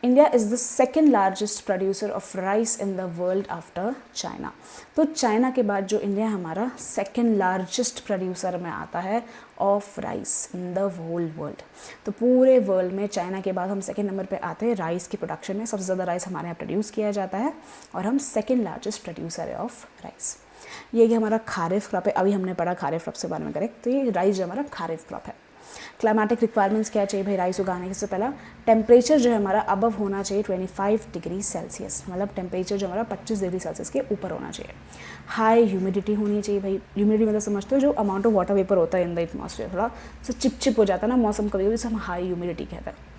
India is the second largest producer of rice in the world after China. तो चाइना के बाद जो इंडिया हमारा सेकेंड लार्जेस्ट प्रोड्यूसर में आता है of rice in the whole world. तो पूरे वर्ल्ड में चाइना के बाद हम सेकेंड नंबर पे आते हैं राइस की प्रोडक्शन में। सबसे ज़्यादा राइस हमारे यहाँ प्रोड्यूस किया जाता है और हम सेकेंड लार्जेस्ट प्रोड्यूसर है ऑफ राइस। ये कि हमारा खारिफ क्रॉप है। अभी हमने पढ़ा खारिफ क्रॉप के बारे में, करेक्ट। तो ये राइस जो हमारा खारिफ क्रॉप है। क्लाइमेटिक रिक्वायरमेंट्स क्या चाहिए भाई राइस उगाने के? सबसे पहला टेम्परेचर जो है हमारा अबव होना चाहिए 25 डिग्री सेल्सियस, मतलब टेम्परेचर जो हमारा 25 डिग्री सेल्सियस के ऊपर होना चाहिए। हाई ह्यूमिडिटी होनी चाहिए भाई। ह्यूमिडिटी मतलब समझते हो जो अमाउंट ऑफ वाटर वेपर होता है इन द एटमॉस्फेयर, थोड़ा सा चिपचिप हो जाता है ना मौसम कभी कभी, हम हाई ह्यूमिडिटी कहते हैं।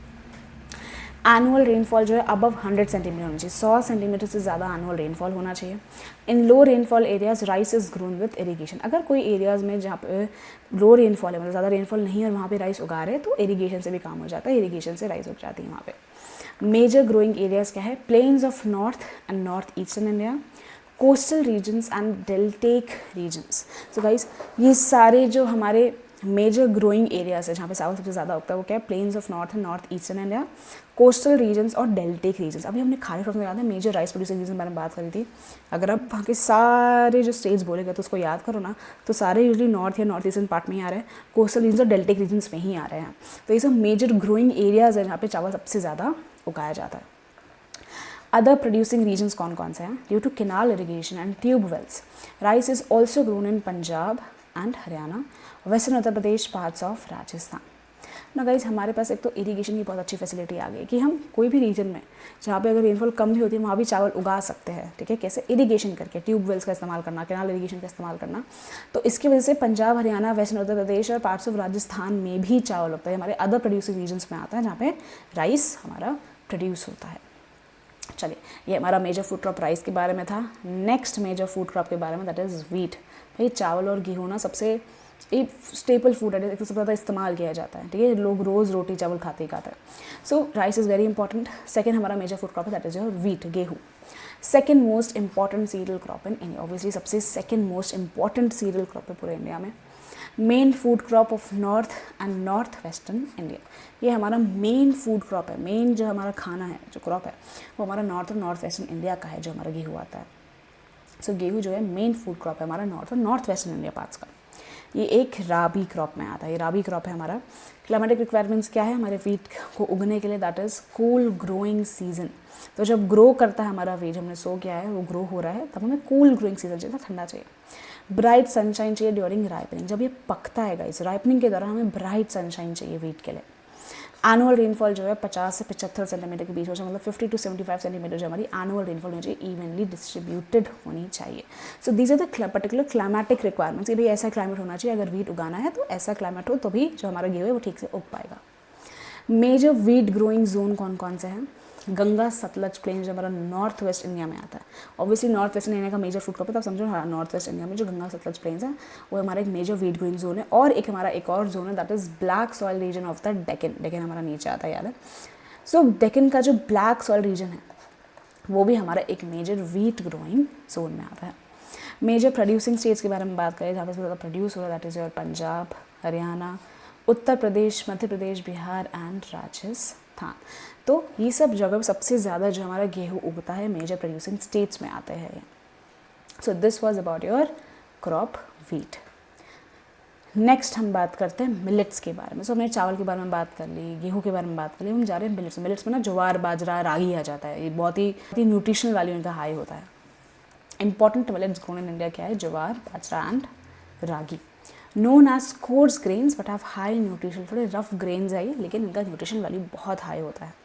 एनुअल रेनफॉल जो है अबव 100 सेंटीमीटर होना चाहिए, 100 सेंटीमीटर से ज़्यादा एनुअल रेनफॉल होना चाहिए। In low rainfall areas rice is grown with irrigation. अगर कोई एरियाज़ में जहाँ पे लो रेनफॉल है, मतलब ज़्यादा रेनफॉल नहीं है और वहाँ पे राइस उगा रहे हैं, तो इरीगेशन से भी काम हो जाता है, इरीगेशन से राइस उग जाती है वहाँ पे। मेजर ग्रोइंग एरियाज़ क्या है? Plains of north and north eastern India, coastal regions and deltaic regions. So guys ये सारे जो हमारे मेजर ग्रोइंग एरियाज है जहाँ पे चावल सबसे ज़्यादा उगता है वो क्या है? Plains of north and north eastern India, coastal regions और डेल्टेक रीजन्स। अभी हमने खाली क्रॉप में याद है मेजर राइस प्रोड्यूसिंग रीजन के बारे में बात करी थी। अगर आप वहाँ के सारे जो स्टेट्स बोलेगा तो उसको याद करो ना, तो सारे यूजली नॉर्थ या नॉर्थ ईस्टर्न पार्ट में ही आ रहे हैं, कोस्टल रीजन और डेल्टेक रीजन्स में ही आ रहे हैं। तो ये सब मेजर ग्रोइंग एरियाज है जहाँ पे चावल सबसे ज़्यादा उगाया जाता है। अदर प्रोड्यूसिंग रीजन्स कौन कौन से हैं? Due to canal irrigation and tube wells, rice is also grown in Punjab and Haryana, western Uttar Pradesh, parts of Rajasthan. ना गाइज हमारे पास एक तो इरीगेशन की बहुत अच्छी फैसिलिटी आ गई कि हम कोई भी रीजन में जहाँ पे अगर रेनफॉल कम भी होती है वहाँ भी चावल उगा सकते हैं, ठीक है? कैसे? इरीगेशन करके, ट्यूब वेल्स का इस्तेमाल करना, कैनाल इरीगेशन का इस्तेमाल करना। तो इसकी वजह से पंजाब, हरियाणा, वेस्टर्न उत्तर प्रदेश और पार्ट्स ऑफ राजस्थान में भी चावल उगता है। हमारे अदर प्रोड्यूसिंग रीजन्स में आता है जहाँ पे राइस हमारा प्रोड्यूस होता है। चलिए, ये हमारा मेजर फूड क्रॉप राइस के बारे में था। नेक्स्ट मेजर फूड क्रॉप के बारे में दैट इज़ वीट। भाई चावल और गेहूँ ना सबसे एक स्टेपल फूड है, सबसे ज़्यादा इस्तेमाल किया जाता है, ठीक है? लोग रोज़ रोटी चावल खाते ही खाते हैं। So rice is very important. Second हमारा मेजर फूड क्रॉप है दैट इज़ योर वीट, गेहूँ। Second most important cereal crop in India, obviously सबसे second most important cereal crop है पूरे इंडिया में। Main food crop of north and north western India, ये हमारा main food crop है। Main जो हमारा खाना है, जो क्रॉप है, वो हमारा नॉर्थ और नॉर्थ वेस्टर्न इंडिया का है, जो हमारा गेहूँ आता है। सो गेहूँ जो है मेन फूड क्रॉप है हमारा नॉर्थ और नॉर्थ वेस्टर्न इंडिया पार्ट्स का। ये एक राबी क्रॉप में आता है, ये राबी क्रॉप है हमारा। क्लाइमेटिक रिक्वायरमेंट्स क्या है हमारे वीट को उगने के लिए? That is cool growing season. तो जब ग्रो करता है हमारा वीट, हमने सो किया है, वो ग्रो हो रहा है, तब हमें कूल ग्रोइंग सीजन चाहिए, ठंडा चाहिए। ब्राइट सनशाइन चाहिए ड्यूरिंग राइपनिंग, जब ये पकता है गाइस, राइपनिंग के दौरान हमें ब्राइट सनशाइन चाहिए वीट के लिए। एनुअल रेनफॉल जो है 50 से 75 सेंटीमीटर के बीच हो, मतलब 50 to 75 सेंटीमीटर जो हमारी एनुअल रेनफॉल होनी चाहिए, इवनली डिस्ट्रीब्यूटेड होनी चाहिए। So these are the particular climatic requirements कि भाई ऐसा क्लाइमेट होना चाहिए, अगर वीट उगाना है तो ऐसा क्लाइमेट हो, तो भी जो हमारा गेहूँ है वो ठीक से उग पाएगा। मेजर वीट ग्रोइंग जोन कौन कौन से हैं? गंगा सतलज प्लेन जो हमारा नॉर्थ वेस्ट इंडिया में आता है। ऑब्वियसली नॉर्थ वेस्ट इंडिया का मेजर फूड क्रॉप है, तब समझो हाँ, नॉर्थ वेस्ट इंडिया में जो गंगा सतलज प्लेन्स है वो हमारा एक मेजर वीट ग्रोइंग जोन है। और एक हमारा एक और जोन है that is black soil region of the Deccan. Deccan हमारा नीचे आता है, याद है? सो डेक्कन का जो ब्लैक सॉइल रीजन है वो भी हमारा एक मेजर वीट ग्रोइंग जोन में आता है। मेजर प्रोड्यूसिंग स्टेट्स के बारे में बात करें जहाँ पर ज़्यादा प्रोड्यूस हो रहा है, that is your Punjab, Haryana, Uttar Pradesh, Madhya Pradesh, Bihar and Rajasthan. तो ये सब जगह सबसे ज़्यादा जो हमारा गेहूँ उगता है मेजर प्रोड्यूसिंग स्टेट्स में आते हैं। सो this was about your crop wheat. Next हम बात करते हैं मिलेट्स के बारे में। सो हमने चावल के बारे में बात कर ली, गेहूँ के बारे में बात कर ली, हम जा रहे हैं मिलेट्स। मिलेट्स में ना ज्वार, बाजरा, रागी आ जाता है। ये बहुत ही न्यूट्रिशनल वैल्यू इनका हाई होता है। Important millets grown in India क्या है? Jowar, bajra and ragi. Known as coarse grains but have high nutrition, थोड़े रफ ग्रेन्स है ये, लेकिन इनका न्यूट्रिशन वैल्यू बहुत हाई होता है।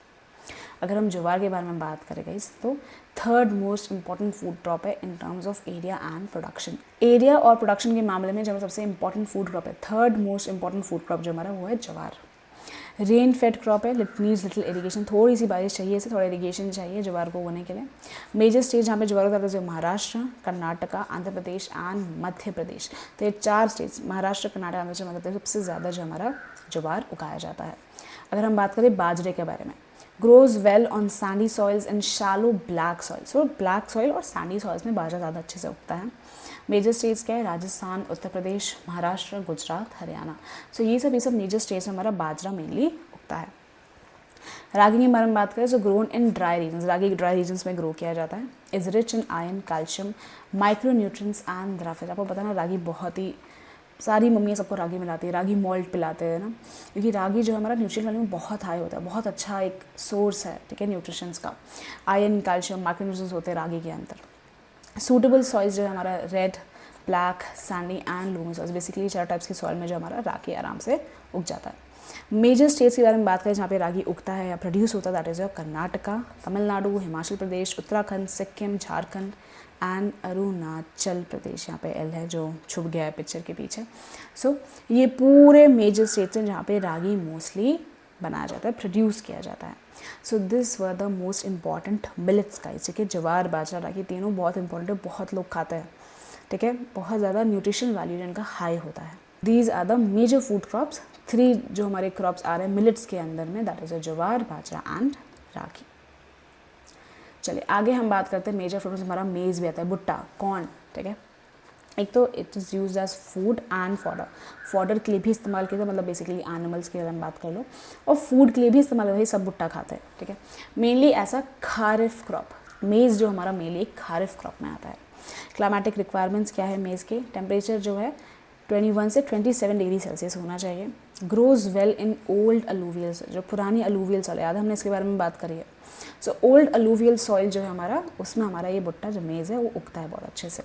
अगर हम ज्वार के बारे में बात करें गाइस, तो third most important food crop है in terms of area and production. Area और प्रोडक्शन के मामले में जो सबसे इंपॉर्टेंट फूड क्रॉप है, third most important food crop जो हमारा वो है ज्वार। रेन फेड क्रॉप है, इट नीड्स लिटिल इरीगेशन, थोड़ी सी बारिश चाहिए, इसे थोड़ा इरीगेशन चाहिए ज्वार को उगने के लिए। मेजर स्टेट जहाँ पे ज्वार होता है जो महाराष्ट्र, कर्नाटका, आंध्र प्रदेश एंड मध्य प्रदेश। तो ये चार स्टेट्स, महाराष्ट्र, कर्नाटक, आंध्र प्रदेश, मध्य प्रदेश, सबसे ज़्यादा जो हमारा ज्वार उगाया जाता है। अगर हम बात करें बाजरे के बारे में, grows well on Sandy soils and shallow black soil. So black soil और सैंडी सॉइल्स में बाजरा ज़्यादा अच्छे से उगता है। मेजर स्टेट्स क्या है? राजस्थान, उत्तर प्रदेश, महाराष्ट्र, गुजरात, हरियाणा। सो ये सब मेजर स्टेट्स में हमारा बाजरा मेनली उगता है। रागी के बारे में बात करें तो grown in dry regions, ragi dry regions में ग्रो किया जाता है। Is rich in iron, calcium, micro nutrients and roughage. आपको पता है ना, रागी बहुत ही सारी मम्मियाँ सबको रागी मिलाती है, रागी मॉल्ट पिलाते हैं ना, क्योंकि रागी जो हमारा न्यूट्रिशन वैल्यू में बहुत हाई होता है, बहुत अच्छा एक सोर्स है, ठीक है, न्यूट्रिशंस का। आयरन, कैल्शियम, माइक्रो न्यूट्रिएंट्स होते हैं रागी के अंदर। सूटेबल सॉइल्स जो है हमारा red, black, Sandy and Lumi soils. Basically 4 types की सॉइल में जो हमारा रागी आराम से उग जाता है। मेजर स्टेट्स के बारे में बात करें जहाँ पे रागी उगता है या प्रोड्यूस होता है, that is your Karnataka, Tamil Nadu, Himachal Pradesh, Uttarakhand, Sikkim, Jharkhand and Arunachal Pradesh. यहाँ पे एल है जो छुप गया है पिक्चर के पीछे। सो ये पूरे मेजर स्टेट्स हैं जहाँ पे रागी मोस्टली बनाया जाता है, प्रोड्यूस किया जाता है। So this were the most important millets guys, ठीक है। ज्वार, बाजरा, रागी तीनों बहुत इंपॉर्टेंट है, बहुत लोग खाते हैं, ठीक है। बहुत ज़्यादा न्यूट्रिशन वैल्यू इनका हाई होता है। These are the major food crops. 3 जो हमारे क्रॉप्स आ रहे हैं मिलेट्स के अंदर में, that is jowar, bajra and ragi. चलिए आगे हम बात करते हैं मेजर फूड। हमारा मेज़ भी आता है, भुट्टा, कॉर्न, ठीक है। एक तो it is use as food and fodder. Fodder के लिए भी इस्तेमाल किया जाता है, मतलब बेसिकली एनिमल्स के बारे में बात कर लो, और फूड के लिए भी इस्तेमाल होता है। सब भुट्टा खाते हैं, ठीक है। मेनली ऐसा खारिफ क्रॉप, मेज़ जो हमारा मेनली एक खारिफ क्रॉप में आता है। क्लाइमेटिक रिक्वायरमेंट्स क्या है मेज़ के? टेम्परेचर जो है 21 से 27 डिग्री सेल्सियस होना चाहिए। ग्रोज वेल इन ओल्ड अलूवियल्स, जो पुरानी अलूवियल सॉइल, याद है हमने इसके बारे में बात करी है। सो ओल्ड अलूवियल सॉइल जो है हमारा, उसमें हमारा ये भुट्टा जो मेज़ है वो उगता है बहुत अच्छे से।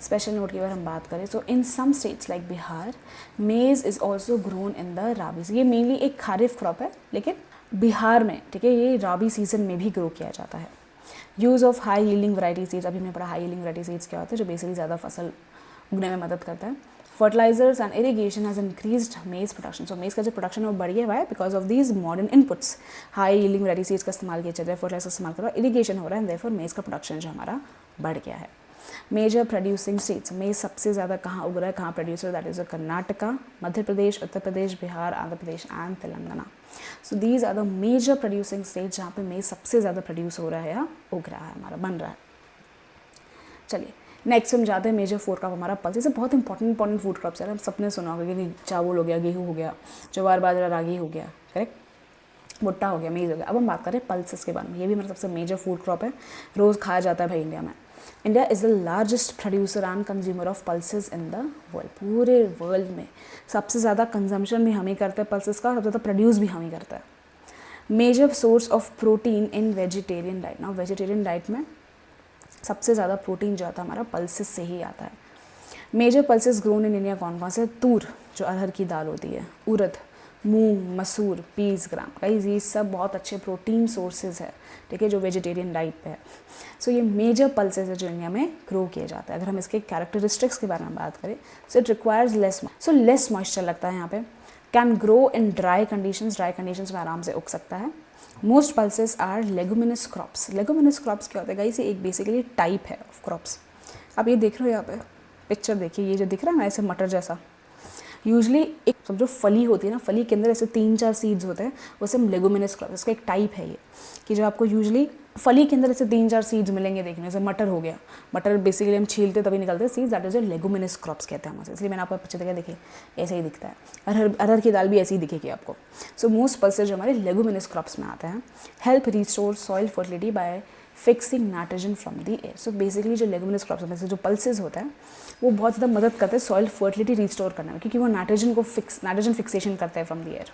स्पेशल नोट की अगर हम बात करें, सो इन सम स्टेट्स लाइक बिहार, मेज़ is also grown in the राबीज। ये मेनली एक खारिफ क्रॉप है, लेकिन बिहार में, ठीक है, ये राबी सीजन में भी ग्रो किया जाता है। Use of high yielding variety seeds, अभी हमने पढ़ा हाई यील्डिंग वैरायटी सीड्स क्या होता है, जो बेसिकली ज़्यादा फसल उगने में मदद करता है। Fertilizers and irrigation has increased maize production. So maize का जो प्रोडक्शन है वो बढ़ गया हुआ है because of these modern inputs. High yielding variety seeds का इस्तेमाल किया जा रहा है, फर्टिलाइजर इस्तेमाल कर रहा है, इरीगेशन हो रहा है, देयरफॉर मेज़ का प्रोडक्शन जो हमारा बढ़ गया है। मेजर प्रोड्यूसिंग स्टेट्स, मेज़ सबसे ज़्यादा कहाँ उग रहा है, कहाँ प्रोड्यूस हो रहा है, that is Karnataka, Madhya Pradesh, Uttar Pradesh, Bihar, Andhra Pradesh and Telangana. So these are the major producing states जहाँ पे मेज़ सबसे ज़्यादा प्रोड्यूस हो रहा है या उग रहा है, हमारा बन रहा है। चलिए नेक्स्ट हम जाते हैं मेजर फूड क्रॉप हमारा पल्सेस। बहुत इंपॉर्टेंट फूड क्रॉप्स है, हम सबने सुना होगा कि चावल हो गया, गेहूँ हो गया, ज्वार, बाजरा, रागी हो गया, करेक्ट, भुट्टा हो गया, मेज़ हो गया। अब हम बात करें पल्सेस के बारे में। ये भी हमारा सबसे मेजर फूड क्रॉप है, रोज़ खाया जाता है भाई इंडिया में। India is the largest producer and consumer of pulses in the world. पूरे वर्ल्ड में सबसे ज़्यादा कंजम्पशन भी हम ही करते हैं पल्सेस का, सबसे ज़्यादा प्रोड्यूस भी हम ही करते हैं। Major source of protein in vegetarian diet. ना वेजिटेरियन डाइट में सबसे ज़्यादा प्रोटीन जो आता है हमारा पल्सेस से ही आता है। Major pulses grown in India कौन कौन से? तूर, जो अरहर की दाल होती है, उड़द, मूंग, मसूर, पीस, ग्राम। गाइस ये सब बहुत अच्छे प्रोटीन सोर्सेज है, ठीक है, जो वेजिटेरियन डाइट पे है। सो ये मेजर पल्सेस है जो इंडिया में ग्रो किए जाते हैं। अगर हम इसके कैरेक्टरिस्टिक्स के बारे में बात करें, so it requires less moisture लगता है यहाँ पे। Can grow in dry conditions, dry conditions में आराम से उग सकता है। Most pulses are leguminous crops. Leguminous crops क्या होता है गाइस? ये एक बेसिकली टाइप है ऑफ क्रॉप्स। आप ये देख रहे हो यहाँ पे पिक्चर देखिए, ये जो दिख रहा है ना ऐसे मटर जैसा, यूजली एक सब जो फली होती है ना, फली के अंदर ऐसे 3-4 सीड्स होते हैं, वैसे हम लेगुमिनस क्रॉप, इसका एक टाइप है ये, कि जो आपको यूजली फली के अंदर ऐसे 3-4 सीड्स मिलेंगे देखने। जैसे मटर हो गया, मटर बेसिकली हम छीलते तभी निकलते हैं seeds, that is leguminous crops कहते हैं हम, इसलिए मैंने आपको पिक्चर देखा, देखिए ऐसे ही दिखता है। अरहर की दाल भी ऐसी ही दिखेगी आपको। सो मोस्ट पल्सेस जो हमारे लेगुमिनस क्रॉप्स में आते हैं। Help restore soil fertility bye fixing nitrogen from the air. So basically जो लेगुमिनस क्रॉप्स में से जो पल्सेस होते हैं वो बहुत ज़्यादा मदद करते हैं सॉइल फर्टिलिटी रिस्टोर करने में, क्योंकि वो नाइट्रोजन फिक्सेशन करते हैं फ्रॉम द एयर।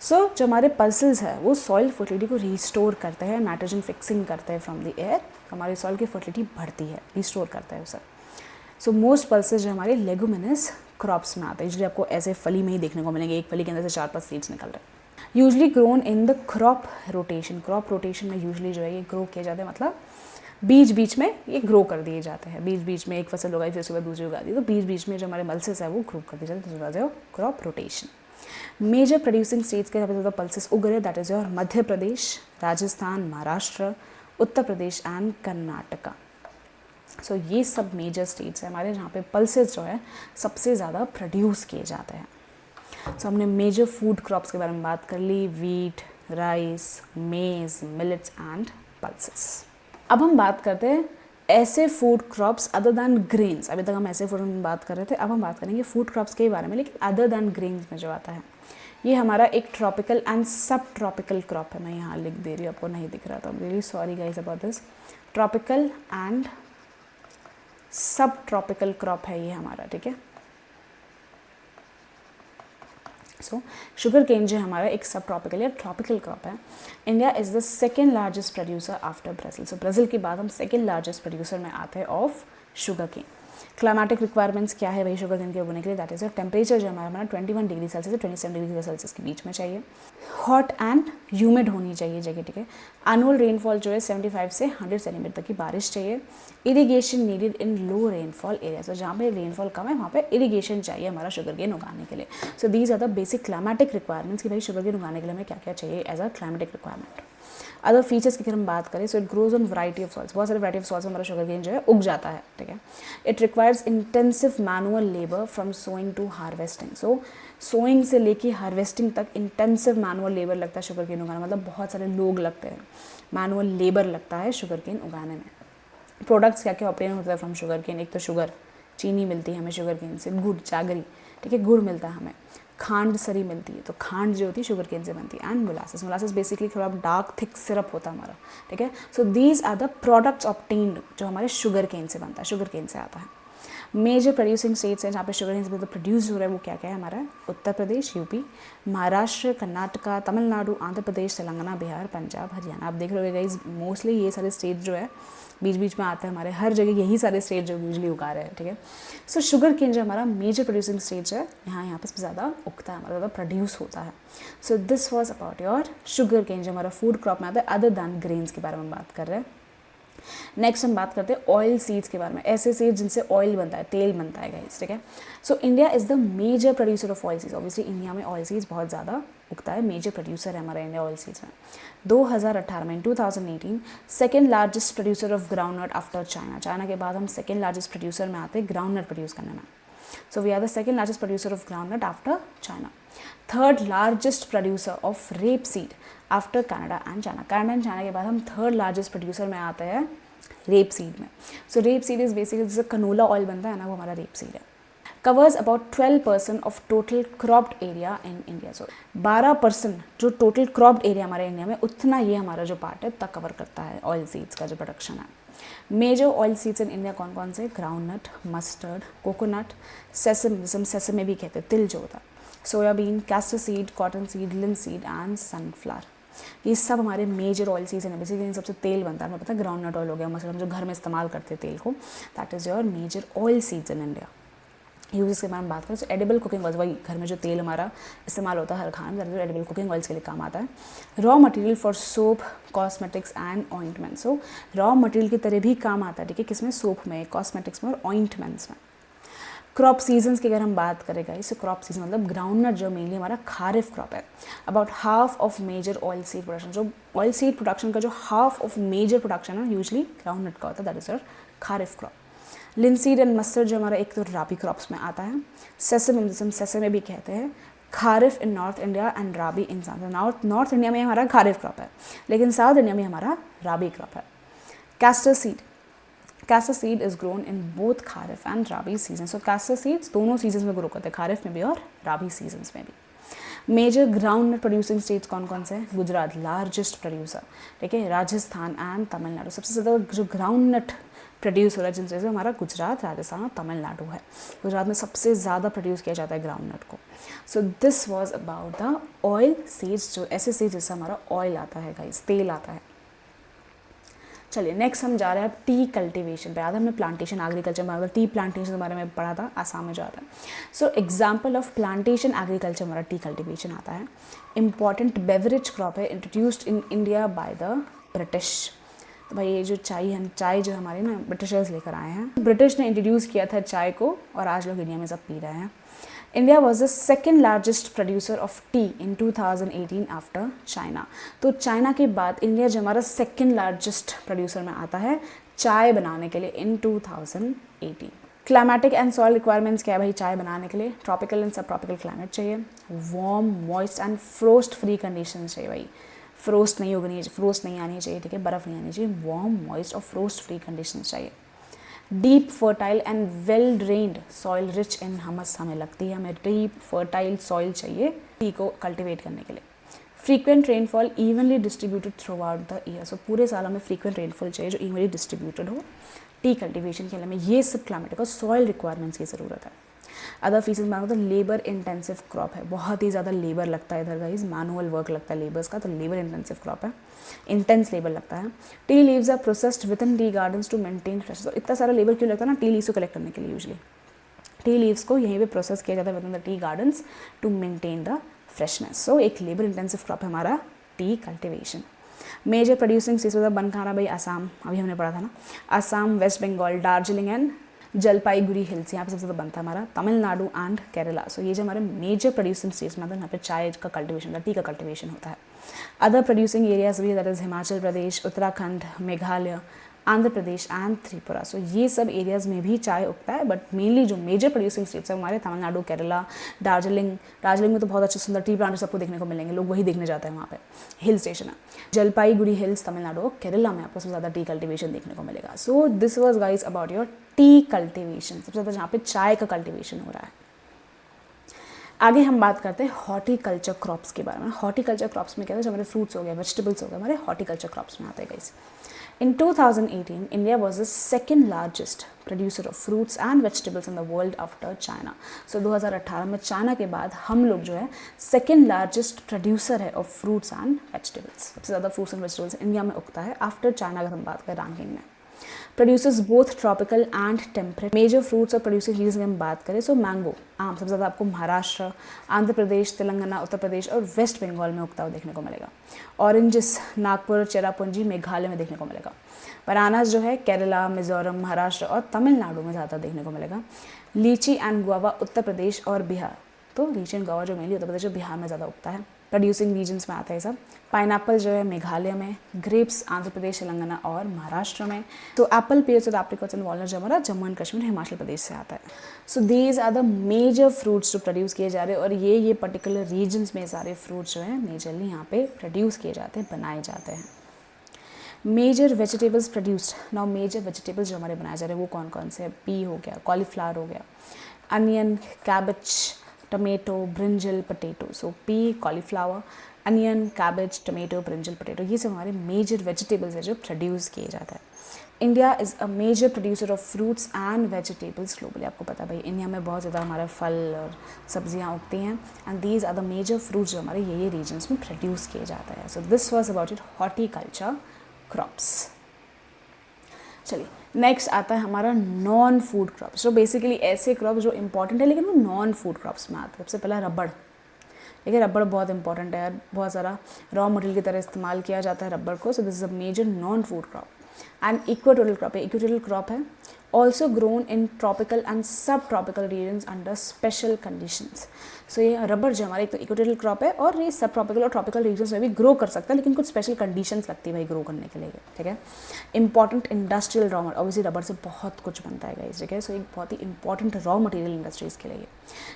सो जो हमारे पल्सेस है वो सॉइल फर्टिलिटी को रिस्टोर करते हैं, नाइट्रोजन फिक्सिंग करते हैं फ्रॉम द एयर, हमारी सॉइल की फर्टिलिटी बढ़ती है, रिस्टोर करता है उसे। सो मोस्ट पल्सेस जो हमारे लेगुमिनस क्रॉप्स में आते हैं, यूजली आपको ऐसे फली में ही देखने को मिलेंगे, एक फली के अंदर से 4-5 सीड्स निकल रहे हैं। Usually grown in the crop rotation. Crop rotation में यूजली जो है ये ग्रो किया जाता है, मतलब बीच बीच में ये ग्रो कर दिए जाते हैं। बीच बीच में एक फसल उगाई फिर उसके बाद दूसरी उगा दी, तो बीच बीच में जो हमारे पल्सेस है वो ग्रो कर दिए जाते हैं, crop rotation. Major producing states के सबसे ज़्यादा पल्सेस उग रहे, that is your Madhya Pradesh, Rajasthan, Maharashtra, Uttar Pradesh and Karnataka. So ये सब मेजर स्टेट्स हैं हमारे जहाँ पे पल्सेस जो है सबसे ज़्यादा प्रोड्यूस किए जाते हैं। सो हमने मेजर फूड क्रॉप्स के बारे में बात कर ली, वीट, राइस, मेज, मिलेट्स एंड पल्सेस। अब हम बात करते हैं ऐसे food crops other than grains. अभी तक हम ऐसे फूड में बात कर रहे थे, अब हम बात करेंगे फूड क्रॉप्स के बारे में, लेकिन अदर दैन ग्रेन्स में जो आता है ये हमारा एक tropical and sub tropical crop है। मैं यहाँ लिख दे रही हूँ, आपको नहीं दिख रहा था, really sorry guys about this. Tropical and sub tropical crop है ये हमारा, ठीक है। सो शुगर केन जो हमारा एक सब ट्रॉपिकल या ट्रॉपिकल क्रॉप है। India is the second largest producer after Brazil. So Brazil के बाद हम सेकेंड लार्जेस्ट प्रोड्यूसर में आते हैं of sugarcane. Climatic requirements क्या है भाई शुगर केन के उगने के लिए, दैट इज टेम्परेचर जो हमारा 21 डिग्री सेल्सियस से 27 डिग्री सेल्सियस के बीच में चाहिए, हॉट एंड ह्यूमिड होनी चाहिए जगह, ठीक है। एनुअल रेनफॉल जो है 75 से 100 सेंटीमीटर तक की बारिश चाहिए। Irrigation needed in low rainfall area, तो जहाँ पे रेनफॉल कम है वहाँ पे इरीगेशन चाहिए हमारा शुगर केन उगाने के लिए। So these are the basic climatic requirements कि भाई शुगर केन उगाने के लिए हमें क्या क्या चाहिए as a climatic requirement. Other features की अगर हम बात करें, so it grows on variety of soils, बहुत सारे वैरायटी ऑफ सॉइल्स में हमारा शुगर केन जो है उग जाता है, ठीक है। It requires intensive manual labour from sowing to harvesting, so sowing से लेके हार्वेस्टिंग तक इंटेंसिव मैनुअल लेबर लगता है शुगर केन उगाना, मतलब बहुत सारे लोग लगते हैं, मैनुअल लेबर लगता है शुगर केन उगाने में। प्रोडक्ट्स क्या क्या ऑब्टेन होता है फ्रॉम शुगर केन, एक तो शुगर, चीनी मिलती है हमें शुगर केन से, गुड़, जागरी, ठीक है, गुड़ मिलता है हमें, खांड सरी मिलती है, तो खांड जो होती है शुगर केन से बनती है, एंड मोलासेस, मोलासेस बेसिकली थोड़ा डार्क थिक सिरप होता है हमारा, ठीक है। So these are the products obtained जो हमारे शुगर केन से बनता है, शुगर केन से आता है। मेजर प्रोड्यूसिंग स्टेट्स हैं जहाँ पे शुगर केन से प्रोड्यूस हो रहा है वो क्या क्या है हमारा, उत्तर प्रदेश, यूपी, महाराष्ट्र, कर्नाटका, तमिलनाडु, आंध्र प्रदेश, तेलंगाना, बिहार, पंजाब, हरियाणा। आप देख रहे हो गाइस मोस्टली ये सारे स्टेट जो है बीच बीच में आते हैं हमारे, हर जगह यही सारे स्टेट जो यूजली उगा रहे हैं, ठीक है। सो शुगर केन जो हमारा मेजर प्रोड्यूसिंग स्टेट है, यहाँ पे सबसे ज़्यादा उगता है, हमारा ज़्यादा प्रोड्यूस होता है। So this was about your sugarcane जो हमारा फूड क्रॉप में आता है, अदर दैन ग्रेन्स के बारे में बात कर रहे हैं। नेक्स्ट हम बात करते हैं ऑयल सीड्स के बारे में, ऐसे सीड्स जिनसे ऑयल बनता है, तेल बनता है गाइस, ठीक है। So India is the major producer of oilseeds, obviously India में ऑयल सीड्स बहुत ज़्यादा उगता है, मेजर प्रोड्यूसर है हमारा इंडिया ऑयल सीड्स में। 2018 में 2018 second largest producer of groundnut after China, China के बाद हम सेकेंड लार्जेस्ट प्रोड्यूसर में आते हैं ग्राउंडनट प्रोड्यूस करने में। So we are the second largest producer of groundnut after China. Third largest producer of rapeseed after Canada and China, Canada and China के बाद हम थर्ड लार्जेस्ट प्रोड्यूसर में आते हैं रेप सीड में। So rape seed is basically जैसे canola oil बनता है ना, वो हमारा रेप सीड है। Covers about 12% of total cropped area in India, so 12% जो टोटल क्रॉप्ड एरिया हमारे इंडिया में, उतना ये हमारा जो पार्ट है तक कवर करता है ऑयल सीड्स का जो प्रोडक्शन है। Major oilseeds in India कौन कौन से, ग्राउंडनट, मस्टर्ड, कोकोनट, सेसम, जिसम सेसमे भी कहते हैं, तिल जो होता है, soybean, castor seed, cotton seed, linseed and sunflower, ये सब हमारे मेजर ऑयल सीड्स हैं। बेसिकली इन सबसे तेल बनता है, हमें पता है ग्राउंडनट ऑयल हो गया, मसलन हम जो घर में इस्तेमाल करते हैं तेल को, that is your major oilseeds in India. Uses के बारे में बात करें तो एडिबल कुकिंग ऑयल, वही घर में जो तेल हमारा इस्तेमाल होता है हर खाने में, एडिबल कुकिंग ऑयल्स के लिए काम आता है। Raw material for soap, cosmetics and ointment, so raw material की तरह भी काम आता है, ठीक है, किसमें, सोप में, कॉस्मेटिक्स में और ऑइंटमेंट्स में। क्रॉप सीजन्स की अगर हम बात करें गाइस, तो क्रॉप सीजन मतलब ग्राउंडनट जो मेनली हमारा खारिफ क्रॉप है। About half of major oilseed production, जो ऑयल सीड प्रोडक्शन का जो हाफ ऑफ मेजर प्रोडक्शन है यूजली ग्राउंडनट का होता है, that is your kharif crop. Linseed and mustard जो हमारा एक तो राबी क्रॉप्स में आता है। सेसम, जिसे हम सेसमे भी कहते हैं, kharif in north India and rabi in south. North India में हमारा खारिफ क्रॉप है, लेकिन साउथ इंडिया में हमारा राबी क्रॉप है। Castor seed, castor seed is grown in both kharif and rabi season, so castor seeds दोनों सीजन में ग्रो करते हैं, खारिफ में भी और राबी सीजन में भी। Major groundnut producing states कौन कौन से हैं, गुजरात लार्जेस्ट प्रोड्यूसर, ठीक है, राजस्थान एंड तमिलनाडु, सबसे ज़्यादा जो ग्राउंड नट प्रोड्यूस हो रहा है जिनसे हमारा गुजरात, राजस्थान और तमिलनाडु है। गुजरात में सबसे ज़्यादा प्रोड्यूस किया जाता है ग्राउंड नट को। So this was about the oil seeds, जो ऐसे सीड्स जिससे हमारा ऑयल आता है गाइस, तेल आता है। चलिए नेक्स्ट हम जा रहे हैं टी कल्टीवेशन पे। आज हमने प्लांटेशन एग्रीकल्चर में टी प्लांटेशन के बारे में पढ़ा था, आसाम में जो आता है। So example of plantation agriculture हमारा टी कल्टीवेशन आता है। इंपॉर्टेंट बेवरेज क्रॉप है, introduced in India by the British. तो भाई ये जो चाय जो हमारे ना ब्रिटिशर्स लेकर आए हैं, ब्रिटिश ने इंट्रोड्यूस किया था चाय को, और आज लोग इंडिया में सब पी रहे हैं। India was the second largest producer of T in 2018 after China. तो चाइना के बाद इंडिया जो हमारा सेकेंड लार्जेस्ट प्रोड्यूसर में आता है चाय बनाने के लिए इन 2018। क्लाइमेटिक एंड सॉइल रिक्वायरमेंट्स क्या है भाई चाय बनाने के लिए, tropical and sub tropical climate चाहिए, warm, moist and frost free condition चाहिए भाई, फ्रोस्ट नहीं आनी चाहिए, ठीक है, बर्फ़ नहीं आनी चाहिए, वार्म, मॉइस्ट और फ्रोस्ट फ्री कंडीशन चाहिए। Deep fertile and well drained soil rich in humus हमें लगती है, हमें डीप फर्टाइल सॉइल चाहिए टी को कल्टिवेट करने के लिए। Frequent rainfall evenly distributed throughout the year, so पूरे साल हमें फ्रीक्वेंट रेनफॉल चाहिए जो इवनली डिस्ट्रीब्यूटेड हो टी कल्टिवेशन के लिए हमें ये सब क्लाइमेटिक और सॉइल रिक्वायरमेंट्स की ज़रूरत है। अदर फीचर्स में तो लेबर इंटेंसिव क्रॉप है, बहुत ही ज़्यादा लेबर लगता है इधर गाइस, मैनुअल वर्क लगता है लेबर्स का, तो लेबर इंटेंसिव क्रॉप है, इंटेंस लेबर लगता है। Tea leaves are processed within tea gardens to maintain fresh. तो इतना सारा लेबर क्यों लगता है ना, टी लीव्स को कलेक्ट करने के लिए। यूजली टी लीव्स को यहीं पे प्रोसेस किया जाता है within the tea gardens to maintain the freshness. So एक लेबर इंटेंसिव क्रॉप है हमारा tea cultivation. Major producing states मतलब बनखाना भाई असम, अभी हमने पढ़ा था ना, Assam, west Bengal, Darjeeling and Jalpaiguri hills, यहाँ पे सबसे ज़्यादा बनता है हमारा तमिलनाडु एंड केरला। सो ये जो हमारे मेजर प्रोड्यूसिंग स्टेट्स में, यहाँ पे चाय का कल्टिवेशन, टी का कल्टिवेशन होता है। अदर प्रोड्यूसिंग एरियाज भी that is Himachal Pradesh, Uttarakhand, Meghalaya, Andhra Pradesh and Tripura. So ये सब एरियाज़ में भी चाय उगता है, बट मेनली जो मेजर प्रोड्यूसिंग स्टेट्स है हमारे तमिलनाडु, केरला, दार्जिलिंग में तो बहुत अच्छे सुंदर टी प्लांट सबको देखने को मिलेंगे, लोग वही देखने जाते हैं वहाँ पे, हिल स्टेशन है। जलपाईगुड़ी हिल्स तमिलनाडु और केरला में आपको सबसे ज़्यादा टी कल्टिवेशन देखने को मिलेगा। So this was guys about your T cultivation, सबसे ज़्यादा जहाँ पे चाय का कल्टिवेशन हो रहा है। आगे हम बात करते हैं हॉर्टिकल्चर क्रॉप्स के बारे में। हॉर्टिकल्चर क्रॉप्स में क्या है, जो हमारे फ्रूट्स हो गए, वेजिटेबल्स हो गए, हमारे हॉर्टिकल्चर क्रॉप्स में आते हैं guys. In 2018, India was the second largest producer of fruits and vegetables in the world after China. So 2018 में चाइना के बाद हम लोग जो है सेकेंड लार्जेस्ट प्रोड्यूसर है ऑफ फ्रूट्स एंड वेजिटेबल्स। सबसे ज़्यादा फ्रूट्स एंड वेजिटेबल्स इंडिया में उगता है आफ्टर चाइना, अगर हम बात करें रैंकिंग में। Producers both tropical and temperate. Major fruits और प्रोड्यूसिंग रीजन की हम बात करें, सो मैंगो, आम सबसे ज़्यादा आपको महाराष्ट्र, आंध्र प्रदेश, तेलंगाना, उत्तर प्रदेश और वेस्ट बंगाल में उगता हुआ देखने को मिलेगा। ऑरेंजेस नागपुर, चेरापूंजी, मेघालय में देखने को मिलेगा। बनानास जो है केरला, मिजोरम, महाराष्ट्र और तमिलनाडु में ज़्यादा देखने को मिलेगा। लीची एंड गुआवा उत्तर प्रदेश और बिहार, तो लीची एंड गुआवा जो मेनली उत्तर प्रदेश और बिहार में ज़्यादा उगता है, प्रोड्यूसिंग रीजन्स में आता है सब। पाइनएप्पल जो है मेघालय में, ग्रेप्स आंध्र प्रदेश, तेलंगाना और महाराष्ट्र में। तो एप्पल, पेयर्स और एप्रिकॉट्स एंड वॉलनट जो हमारा जम्मू एंड कश्मीर, हिमाचल प्रदेश से आता है। So these are the major fruits जो प्रोड्यूस किए जा रहे हैं, और ये पर्टिकुलर रीजन्स में सारे फ्रूट्स जो हैं मेजरली यहाँ पे प्रोड्यूस किए जाते हैं, बनाए जाते हैं। Major vegetables produced, now major vegetables जो हमारे बनाए जा रहे हैं वो कौन कौन से हैं? पी हो गया, कॉलीफ्लावर हो गया, onion, cabbage, tomato, brinjal, potato. So pea, cauliflower, onion, cabbage, tomato, brinjal, potato, ये सब हमारे मेजर वेजिटेबल्स है जो प्रोड्यूस किए जाता है। India is a major producer of fruits and vegetables globally. आपको पता है भाई इंडिया में बहुत ज़्यादा हमारे फल और सब्जियां उगती हैं, and these are the major fruits जो हमारे ये रीजन्स में प्रोड्यूस किए जाता है। So this was about it horticulture crops. चलिए नेक्स्ट आता है हमारा नॉन फूड क्रॉप्स, जो बेसिकली ऐसे क्रॉप्स जो इंपॉर्टेंट है लेकिन वो नॉन फूड क्रॉप्स में आते हैं। सबसे पहला रबड़। देखिए रबड़ बहुत इंपॉर्टेंट है यार, बहुत सारा रॉ मटेरियल की तरह इस्तेमाल किया जाता है रबड़ को। So this is a major non food crop and equatorial crop है। इक्वेटोरियल क्रॉप है, also grown in tropical and sub tropical regions under special conditions. So ये रबड़ जो हमारा एक तो इक्वेटोरियल क्रॉप है और ये सब ट्रॉपिकल और ट्रॉपिकल रीजन्स में भी ग्रो कर सकता है, लेकिन कुछ स्पेशल कंडीशंस लगती है भाई ग्रो करने के लिए, ठीक है। Important industrial raw material, obviously रबड़ से बहुत कुछ बनता है गाइस, ठीक है। सो एक बहुत ही इंपॉर्टेंट रॉ मटेरियल इंडस्ट्रीज़ के लिए।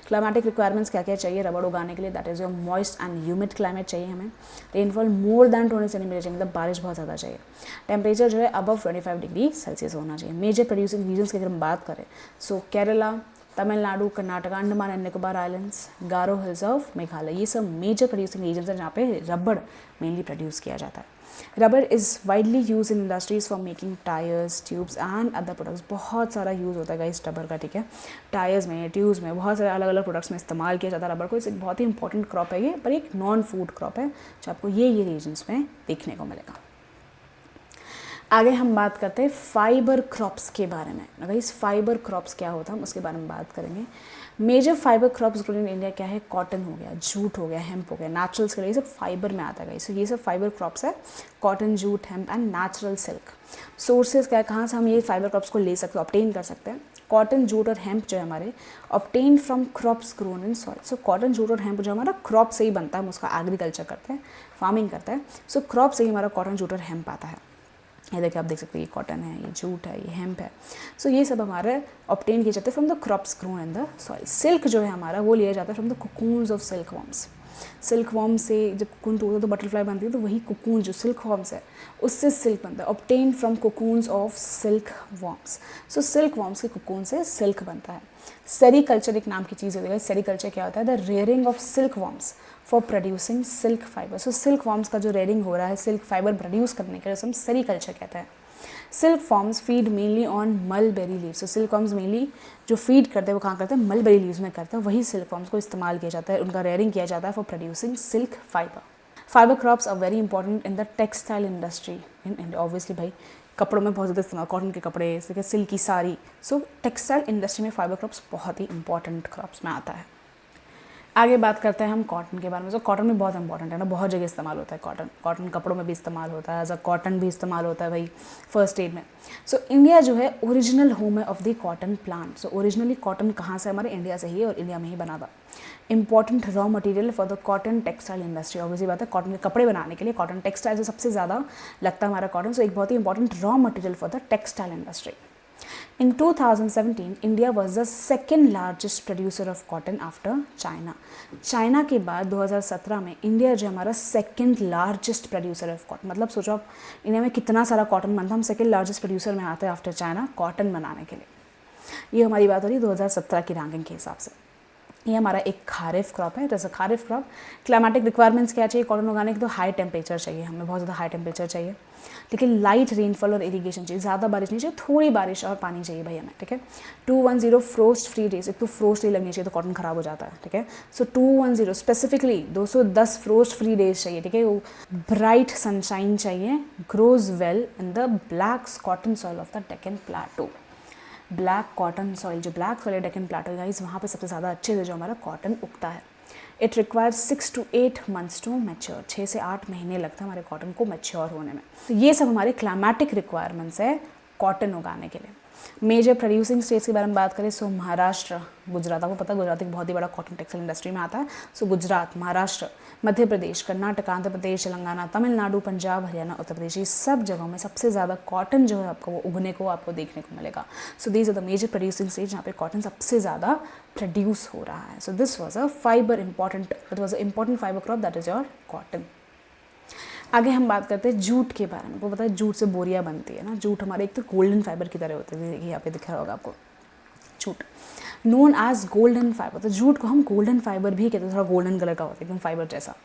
क्लाइमेटिक रिक्वायरमेंट्स क्या क्या चाहिए रबड़ उगाने के लिए? That is your moist and humid climate चाहिए हमें। रेनफॉल मोर दैन 20 सेंटीमीटर चाहिए, मतलब बारिश बहुत ज़्यादा चाहिए। टेम्परेचर जो है अबव 25 डिग्री सेल्सियस होना चाहिए। मेजर प्रोड्यूसिंग रीजन्स की अगर हम बात करें, so Kerala, Tamil Nadu, Karnataka, Andaman and Nicobar islands, Garo hills of Meghalaya, ये सब मेजर प्रोड्यूसिंग रीजन्स हैं जहाँ पे रबड़ मेनली प्रोड्यूस किया जाता है। Rubber is widely use in industries for making tyres, tubes and other products. बहुत सारा यूज़ होता है गाइस रबर का, ठीक है। टायर्स में, ट्यूब्स में, बहुत सारे अलग अलग प्रोडक्ट्स में इस्तेमाल किया जाता है रबर को। इसे बहुत ही इंपॉर्टेंट क्रॉप है ये, पर एक नॉन फूड क्रॉप है जो आपको ये रीजन्स में देखने को मिलेगा। आगे हम बात करते हैं फाइबर क्रॉप्स के बारे में। गाइस फाइबर क्रॉप्स क्या होता है हम उसके बारे में बात करेंगे। Major fibre crops grown in India क्या है? कॉटन हो गया, जूट हो गया, हेम्प हो गया, नेचुरल्स के लिए, ये सब फाइबर में आता है गाइस। ये सब फाइबर क्रॉप्स है, cotton, jute, hemp and natural silk. Sources क्या है, कहाँ से हम ये फाइबर क्रॉप्स को ले सकते हैं, ऑब्टेन कर सकते हैं? कॉटन, जूट और हेम्प जो है हमारे obtain from crops grown in soil. So cotton, jute और हेम्प जो हमारा क्रॉप से ही बनता है, हम उसका एग्रीकल्चर करते हैं, फार्मिंग करते हैं। सो क्रॉप से ही हमारा कॉटन, जूट और हेम्प आता है। ये देखिए आप देख सकते हैं, ये कॉटन है, ये जूट है, ये हेम्प है। सो ये सब हमारे ऑब्टेन किए जाते हैं from the crops grown in the soil. Silk जो है हमारा वो लिया जाता है from the cocoons of silk worms. Silk worm से जब कोकून टूटता है तो बटरफ्लाई बनती है, तो वही कोकून जो सिल्क वर्म्स है उससे सिल्क बनता है, obtain from cocoons of silk worms. So silk worms के कोकून से सिल्क बनता है। सेरीकल्चर एक नाम की चीज़ होती है। सेरीकल्चर क्या होता है? The rearing of silk worms for producing silk fibre. So silk worms का जो रेयरिंग हो रहा है सिल्क फाइबर प्रोड्यूस करने के लिए हम सेरीकल्चर कहते हैं। Silk forms feed mainly on mulberry leaves. तो सिल्क फॉर्म्स मेनली जो फीड करते हैं वो कहाँ करते हैं, मलबेरी लीव्स में करते हैं, वही सिल्क फॉर्म्स को इस्तेमाल किया जाता है, उनका रेयरिंग किया जाता है for producing silk fibre. Fibre crops are very important in the textile industry in India. Obviously भाई कपड़ों में बहुत ज़्यादा इस्तेमाल, कॉटन के कपड़े, जैसे सिल्क की साड़ी। सो टेक्सटाइल इंडस्ट्री में फाइबर क्रॉप्स बहुत ही इंपॉर्टेंट क्रॉप्स में आता है। आगे बात करते हैं हम कॉटन के बारे में। तो कॉटन भी बहुत इंपॉर्टेंट है ना, बहुत जगह इस्तेमाल होता है कॉटन। कॉटन कपड़ों में भी इस्तेमाल होता है, एज अ कॉटन भी इस्तेमाल होता है भाई फर्स्ट एड में। सो इंडिया जो है ओरिजिनल होम है of the cotton plant. So originally cotton कहाँ से, हमारे इंडिया से ही है और इंडिया में ही बना था। Important raw material for the cotton textile industry. Obviously बात है कॉटन के कपड़े बनाने के लिए कॉटन टेक्सटाइल से सबसे ज़्यादा लगता है हमारा कॉटन। सो एक बहुत ही important raw material for the textile industry. In 2017, India was the second largest producer of cotton after China. China के बाद 2017 में इंडिया जो हमारा second largest producer of cotton, मतलब सोचो आप इंडिया में कितना सारा कॉटन बनता है, हम सेकेंड लार्जेस्ट प्रोड्यूसर में आते हैं आफ्टर चाइना कॉटन बनाने के लिए। ये हमारी बात हो रही है 2017 की रैंकिंग के हिसाब से। ये हमारा एक खारिफ क्रॉप है। जैसे खारिफ क्रॉप क्लाइमेटिक रिक्वायरमेंट्स क्या चाहिए कॉटन उगाने की, तो हाई टेम्परेचर चाहिए, हमें बहुत ज़्यादा हाई टेम्परेचर चाहिए, लेकिन लाइट रेनफॉल और इरीगेशन चाहिए, ज़्यादा बारिश नहीं चाहिए, थोड़ी बारिश और पानी चाहिए भाई हमें, ठीक है। 210 फ्रोस्ट फ्री डेज, एक तो फ्रोस्ट नहीं लगनी चाहिए तो कॉटन खराब हो जाता है, ठीक है। So 210 specifically 210 frost free days चाहिए, ठीक है। वो ब्राइट सनशाइन चाहिए, grows well in the black cotton soil of the Deccan plateau. Black cotton soil, जो ब्लैक सॉइल है डेक्कन प्लेटो गाइस, वहाँ पे सबसे ज़्यादा अच्छे से जो हमारा कॉटन उगता है। It requires 6 to 8 months to mature. 6 से 8 महीने लगता है हमारे कॉटन को मैच्योर होने में। तो ये सब हमारे क्लाइमेटिक रिक्वायरमेंट्स है कॉटन उगाने के लिए। मेजर प्रोड्यूसिंग स्टेट्स के बारे में बात करें, सो महाराष्ट्र, गुजरात, आपको पता है गुजरात एक बहुत ही बड़ा कॉटन टेक्सटाइल इंडस्ट्री में आता है। सो गुजरात, महाराष्ट्र, मध्य प्रदेश, कर्नाटक, आंध्र प्रदेश, तेलंगाना, तमिलनाडु, पंजाब, हरियाणा, उत्तर प्रदेश, ये सब जगहों में सबसे ज़्यादा कॉटन जो है आपको वो उगने को आपको देखने को मिलेगा। So these are the major producing states जहाँ पे कॉटन सबसे ज़्यादा प्रोड्यूस हो रहा है। So this was a fibre important, that was a important fibre crop, that is your cotton. आगे हम बात करते हैं जूट के बारे में। आपको पता है जूट से बोरियां बनती है ना। जूट हमारे एक तो गोल्डन फाइबर की तरह होते हैं, यहाँ पे दिख रहा होगा आपको jute, known as golden fibre. तो जूट को हम गोल्डन फाइबर भी कहते हैं, थोड़ा गोल्डन कलर का होता है एकदम फाइबर जैसा।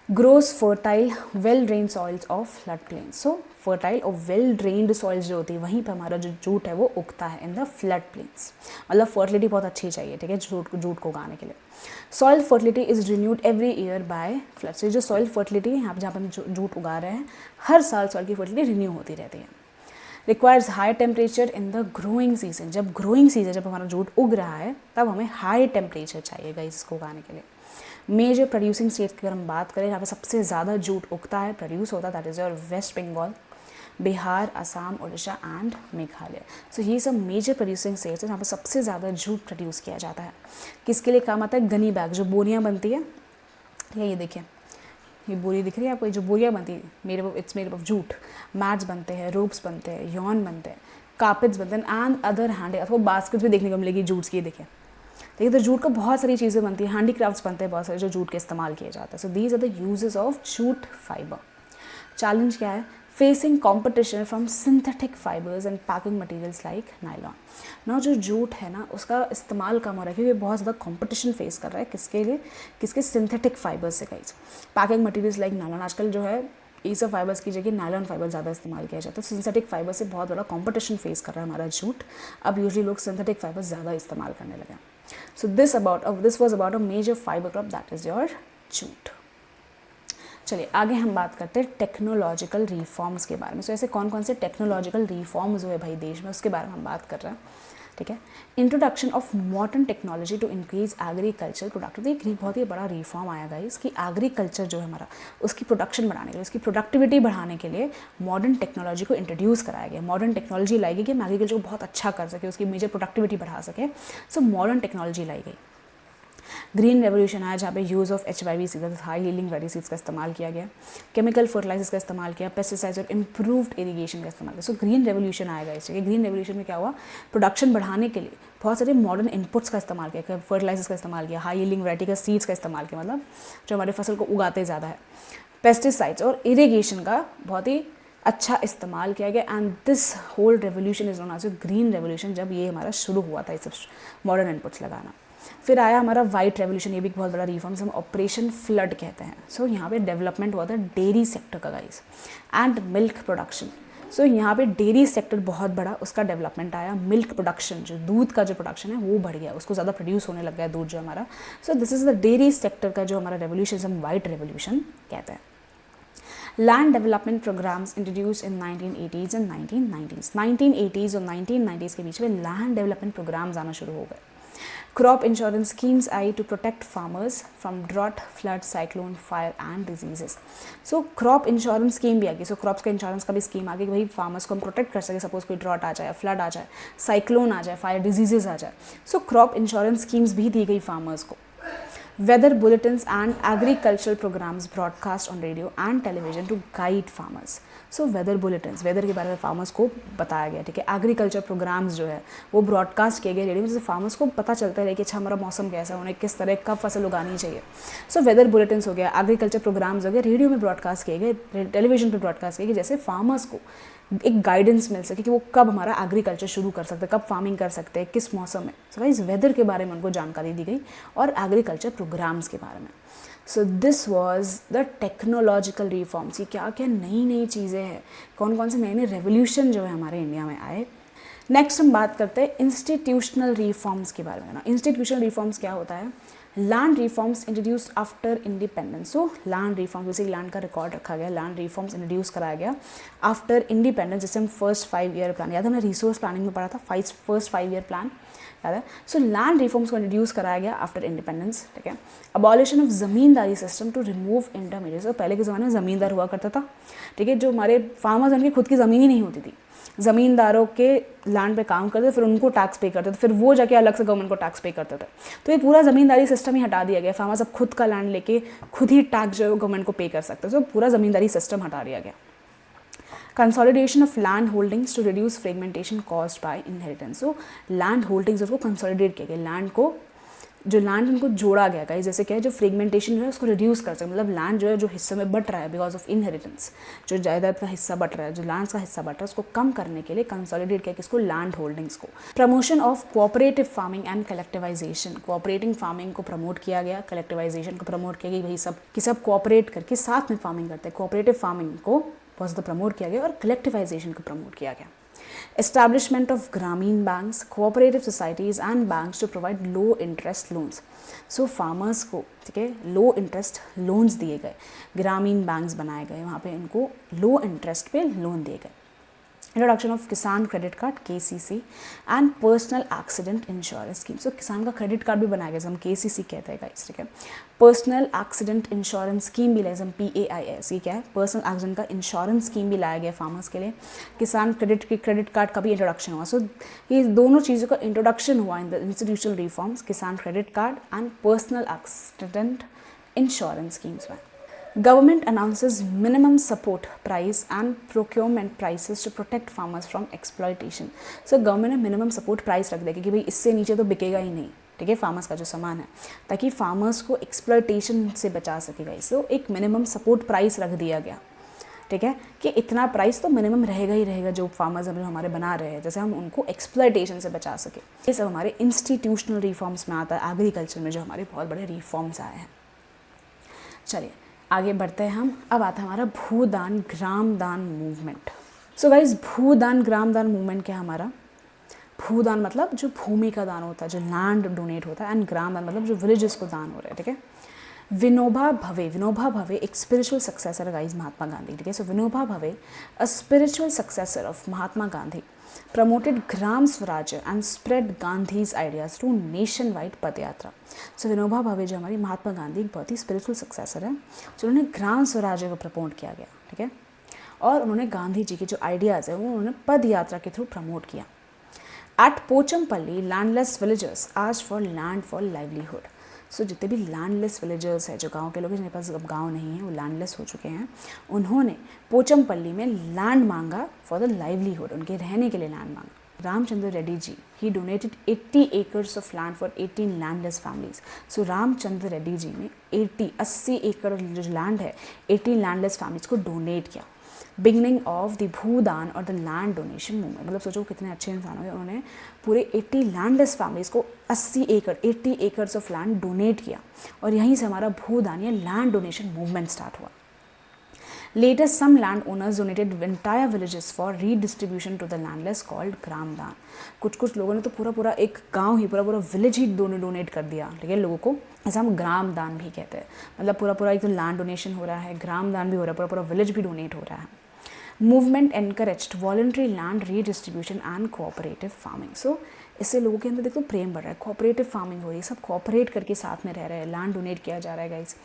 Grows fertile well drain soils of flood plains. So fertile और वेल ड्रेन्ड सॉइल्स जो होती है वहीं पर हमारा जो जूट है वो उगता है इन द फ्लड प्लेन्स। मतलब फर्टिलिटी बहुत अच्छी चाहिए, ठीक है, जूट को उगाने के लिए। Soil fertility is renewed every year by flood. से जो सॉइल फर्टिलिटी है यहाँ पर जहाँ पर हम जूट उगा रहे हैं, हर साल सॉइल की फर्टिलिटी रिन्यू होती रहती है। Requires high temperature in the growing season. जब ग्रोइंग सीजन, जब हमारा जूट उग रहा है तब हमें हाई टेम्परेचर चाहिएगा इसको उगाने के लिए। मेजर प्रोड्यूसिंग स्टेट्स की अगर हम बात करें, यहाँ पे सबसे ज़्यादा जूट उगता है, प्रोड्यूस होता है, that is your west Bengal, Bihar, Assam, Orissa and Meghalaya. So ये सब मेजर प्रोड्यूसिंग स्टेट्स हैं जहाँ पे सबसे ज़्यादा जूट प्रोड्यूस किया जाता है। किसके लिए काम आता है? गनी बैग, जो बोरियाँ बनती है, ये देखिए, ये बोरी दिख रही है आपको, ये जो बोरियाँ बनती है it's made of jute. Mats बनते हैं, रोप्स बनते हैं, यॉन बनते हैं, कार्पेट्स बनते हैं एंड अदर हैंड, आपको बास्केट्स भी देखने को मिलेगी जूट्स की, देखिए तो जूट का बहुत सारी चीज़ें बनती है, हैंडीक्राफ्ट्स बनते हैं बहुत सारे जो जूट के इस्तेमाल किए जाते हैं। So these are the uses of jute fibre. Challenge क्या है? Facing competition from synthetic fibres and packing materials like nylon. ना जो जूट है ना उसका इस्तेमाल कम हो रहा है क्योंकि बहुत ज़्यादा कॉम्पिटिशन फेस कर रहा है, किसके लिए? किसके? सिंथेटिक फाइबर्स से। Guys packing materials like nylon, आजकल जो है ये सब फाइबर्स की जगह नायलॉन फाइबर ज़्यादा इस्तेमाल किया जाता है। सिंथेटिक फाइबर से बहुत बड़ा कॉम्पिटिशन फेस कर रहा है हमारा जूट। अब यूजली लोग सिंथेटिक फाइबर ज़्यादा इस्तेमाल करने लगे। So this was about a major fiber crop, that is your jute. चलिए आगे हम बात करते हैं टेक्नोलॉजिकल रिफॉर्म्स के बारे में। सो ऐसे कौन कौन से टेक्नोलॉजिकल रिफॉर्म्स हुए भाई देश में, उसके बारे में हम बात कर रहे हैं, ठीक है। Introduction of modern technology to increase agriculture productivity. एक बहुत ही बड़ा रिफॉर्म आया गाइस कि एग्रीकल्चर जो है हमारा, उसकी प्रोडक्शन बढ़ाने के लिए, उसकी प्रोडक्टिविटी बढ़ाने के लिए मॉडर्न टेक्नोलॉजी को इंट्रोड्यूस कराया गया। मॉडर्न टेक्नोलॉजी लाई गई कि हम एग्रीकल्चर को बहुत अच्छा कर सके, उसकी मेजर प्रोडक्टिविटी बढ़ा सके। सो मॉडर्न टेक्नोलॉजी लाई गई। ग्रीन रेवोल्यूशन आया जहाँ पे use of HYV seeds, high yielding variety seeds का इस्तेमाल किया गया, केमिकल फर्टिलाइजर्स का इस्तेमाल किया, पेस्टिसाइड्स और इम्प्रूव्ड इरीगेशन का इस्तेमाल किया। सो ग्रीन रेवोल्यूशन आएगा इस जगह। ग्रीन रेवोल्यूशन में क्या हुआ? प्रोडक्शन बढ़ाने के लिए बहुत सारे मॉडर्न इनपुट्स का इस्तेमाल किया, फर्टिलाइजर्स का इस्तेमाल किया, हाई यील्डिंग वैरायटी का सीड्स का इस्तेमाल किया, मतलब जो हमारी फसल को उगाते ज़्यादा है, पेस्टिसाइड्स और इरीगेशन का बहुत ही अच्छा इस्तेमाल किया गया। And this whole revolution is known as green revolution, जब ये हमारा शुरू हुआ था ये सब मॉडर्न इनपुट्स लगाना। फिर आया हमारा वाइट रेवोल्यूशन, ये भी बहुत बड़ा रिफॉर्म्स, हम ऑपरेशन फ्लड कहते हैं। सो यहाँ पे डेवलपमेंट हुआ था डेयरी सेक्टर का गाइस, एंड मिल्क प्रोडक्शन। सो यहाँ पे डेयरी सेक्टर बहुत बड़ा उसका डेवलपमेंट आया, मिल्क प्रोडक्शन जो दूध का जो प्रोडक्शन है वो बढ़ गया, उसको ज़्यादा प्रोड्यूस होने लग गया दूध जो हमारा। So this is the dairy sector का जो हमारा रेवोल्यूशन, हम वाइट रेवोल्यूशन कहते हैं। Land development programmes introduce in 1980s and 1990s। 1980s और 1990s के बीच में लैंड डेवलपमेंट प्रोग्राम्स आना शुरू हो गए। क्रॉप इंश्योरेंस स्कीम्स आई to protect farmers from drought, flood, cyclone, fire and diseases. So crop insurance scheme भी आ गई। सो क्रॉप्स का इंश्योरेंस का भी स्कीम आ गई कि भाई फार्मर्स को हम प्रोटेक्ट कर सके, सपोज कोई ड्रॉट आ जाए, फ्लड आ जाए, साइक्लोन आ जाए, फायर डिजीजेस आ जाए। सो क्रॉप इंश्योरेंस स्कीम्स भी दी गई फार्मर्स को। Weather bulletins and agricultural programs broadcast on radio and television to guide farmers. So weather bulletins, weather के बारे में फार्मर्स को बताया गया, ठीक है। एग्रीकल्चर प्रोग्राम्स जो है वो ब्रॉडकास्ट किए गए रेडियो में, जिससे फार्मर्स को पता चलता है कि अच्छा हमारा मौसम कैसा है, उन्हें किस तरह कब फसल उगानी चाहिए। सो वेदर बुलेटिन्स हो गया, एग्रीकल्चर प्रोग्राम्स हो गए, रेडियो में ब्रॉडकास्ट किए गए, टेलीविजन पर ब्रॉडकास्ट किए गए, जैसे फार्मर्स को एक गाइडेंस मिल सके कि वो कब हमारा एग्रीकल्चर शुरू कर सकते हैं, कब फार्मिंग कर सकते हैं, किस मौसम में। सो गाइस वेदर के बारे में उनको जानकारी दी गई और एग्रीकल्चर प्रोग्राम्स के बारे में। So this was the technological reforms. ये क्या क्या नई नई चीज़ें हैं, कौन कौन से नए नए रेवोल्यूशन जो है हमारे इंडिया में आए। नेक्स्ट हम बात करते हैं इंस्टीट्यूशनल रिफॉर्म्स के बारे में ना। इंस्टीट्यूशनल रिफॉर्म्स क्या होता है? Land reforms introduced after independence. सो लैंड रिफॉर्म्स, जैसे लैंड का रिकॉर्ड रखा गया, लैंड रिफॉर्म्स इंट्रोड्यूस कराया गया आफ्टर इंडिपेंडेंस। जैसे हम फर्स्ट 5 ईयर प्लान, याद है हमने रिसोर्स प्लानिंग में पढ़ा था, फर्स्ट 5 ईयर प्लान याद है। सो लैंड रिफॉर्म्स को इंट्रोड्यूस कराया गया आफ्टर इंडिपेंडेंस, ठीक है। Abolition of zamindari system to remove intermediates. तो पहले के ज़माने में ज़मींदार हुआ करता था, ठीक है, जो हमारे फार्मर्स उनकी खुद की ज़मीन ही नहीं होती थी, ज़मींदारों के लैंड पे काम करते, फिर उनको टैक्स पे करते थे, फिर वो जाके अलग से गवर्नमेंट को टैक्स पे करते थे। तो ये पूरा ज़मींदारी सिस्टम ही हटा दिया गया। फार्मर्स अब खुद का लैंड लेके खुद ही टैक्स जो है वो गवर्नमेंट को पे कर सकते हैं। तो पूरा ज़मींदारी सिस्टम हटा दिया गया। Consolidation of land holdings to reduce fragmentation caused by inheritance. So land holdings उसको कंसोलिडेट किया गया, लैंड को जो लैंड उनको जोड़ा गया गाइस, जैसे क्या है जो फ्रेगमेंटेशन जो है उसको रिड्यूस कर सके, मतलब लैंड जो है जो हिस्से में बट रहा है बिकॉज ऑफ इनहेरिटेंस, जो जायदाद का हिस्सा बट रहा है, जो लैंड का हिस्सा बट रहा है, उसको कम करने के लिए कंसोलिडेट किया किसको? लैंड होल्डिंग्स को। Promotion of cooperative farming and collectivisation. Cooperating farming को प्रमोट किया गया, कलेक्टिवाइजेशन को प्रमोट किया गया, भाई सब कोऑपरेट करके साथ में फार्मिंग करते हैं। कोऑपरेटिव फार्मिंग को बहुत प्रमोट किया गया और कलेक्टिवाइजेशन को प्रमोट किया गया। Establishment of Grameen banks, cooperative societies and banks to provide low interest loans. So farmers को, ठीक है, लो इंटरेस्ट लोन्स दिए गए, ग्रामीण बैंक्स बनाए गए, वहाँ पे इनको लो इंटरेस्ट पे लोन दिए गए। Introduction of Kisan credit card KCC and personal accident insurance scheme. So किसान का क्रेडिट कार्ड भी बनाया गया, हम KCC कहते हैं गाइस, ठीक है। पर्सनल एक्सीडेंट इंश्योरेंस स्कीम भी लाया, हम PAIS, ये क्या है? पर्सनल एक्सीडेंट का इंश्योरेंस स्कीम भी लाया गया फार्मर्स के लिए। किसान क्रेडिट कार्ड का भी इंट्रोडक्शन हुआ। सो ये दोनों चीज़ों का इंट्रोडक्शन हुआ इन द इंस्टीट्यूशनल रिफॉर्म्स, किसान credit card and personal accident insurance schemes में। Government announces minimum support price and procurement prices to protect farmers from exploitation. So government ने मिनिमम सपोर्ट प्राइस रख देगी कि भाई इससे नीचे तो बिकेगा ही नहीं, ठीक है, फार्मर्स का जो सामान है, ताकि फार्मर्स को एक्सप्लॉयटेशन से बचा सकेगा। इससे एक मिनिमम सपोर्ट प्राइस रख दिया गया, ठीक है, कि इतना प्राइस तो मिनिमम रहेगा ही रहेगा जो फार्मर्स हम हमारे बना रहे हैं, जैसे हम उनको एक्सप्लॉयटेशन से बचा सके। ये सब हमारे इंस्टीट्यूशनल रिफॉर्म्स में आता है, एग्रीकल्चर में जो हमारे बहुत बड़े रिफॉर्म्स आए हैं। चलिए आगे बढ़ते हैं हम। अब आता है हमारा भूदान ग्रामदान मूवमेंट। सो गाइस भूदान ग्रामदान मूवमेंट क्या है हमारा? भूदान मतलब जो भूमि का दान होता है, जो लैंड डोनेट होता है, एंड ग्रामदान मतलब जो विलेजेस को दान हो रहा है, ठीक है। विनोबा भावे एक स्पिरिचुअल सक्सेसर है गाइस महात्मा गांधी, ठीक है। So Vinoba Bhave a spiritual successor of Mahatma Gandhi promoted Gram Swarajya and spread Gandhi's ideas to nationwide padyatra. So Vinoba Bhave जो हमारी महात्मा गांधी एक बहुत ही स्पिरिचुअल सक्सेसर है, जो उन्होंने ग्राम स्वराज्य को प्रमोट किया गया, ठीक है, और उन्होंने गांधी जी के जो आइडियाज़ है वो उन्होंने पद यात्रा के थ्रू प्रमोट किया। एट पोचमपल्ली लैंडलेस विलेजर्स आज फॉर लैंड फॉर लाइवलीहुड। सो जितने भी लैंडलेस विलेजर्स हैं, जो गांव के लोग हैं जिनके पास अब गांव नहीं है, वो लैंडलेस हो चुके हैं, उन्होंने पोचमपल्ली में लैंड मांगा फॉर द लाइवलीहुड, उनके रहने के लिए लैंड मांगा। रामचंद्र रेड्डी जी ही donated 80 acres of land for 18 landless families. So Ramchandra Reddy ji ने 80 एकड़ जो लैंड है 18 लैंडलेस फैमिलीज को डोनेट किया। बिगनिंग ऑफ द भूदान और द लैंड डोनेशन मूवमेंट, मतलब सोचो कितने अच्छे इंसान हो गए, उन्होंने पूरे 80 लैंडलेस फैमिलीज को 80 एकर्स ऑफ लैंड डोनेट किया, और यहीं से हमारा भूदान या लैंड डोनेशन मूवमेंट स्टार्ट हुआ। Later some land owners donated entire villages for redistribution to the landless called Gram Dan. कुछ लोगों ने तो पूरा एक गांव ही पूरा विलेज ही डोनेट कर दिया, ठीक है, लोगों को। ऐसा हम ग्राम दान भी कहते हैं, मतलब पूरा एक तो लैंड डोनेशन हो रहा है, ग्राम दान भी हो रहा है, पूरा विलेज भी डोनेट हो रहा है। Movement encouraged voluntary land redistribution and cooperative farming. So इससे लोगों के अंदर देखो प्रेम बढ़ रहा है, कोऑपरेटिव फार्मिंग हो रही है, सब कोऑपरेट करके साथ में रह रहे हैं, लैंड डोनेट किया जा रहा है गाइस।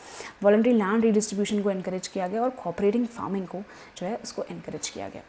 वॉलंटरी लैंड रीडिस्ट्रीब्यूशन को एनकरेज किया गया और कोऑपरेटिंग फार्मिंग को जो है उसको एनकरेज किया गया।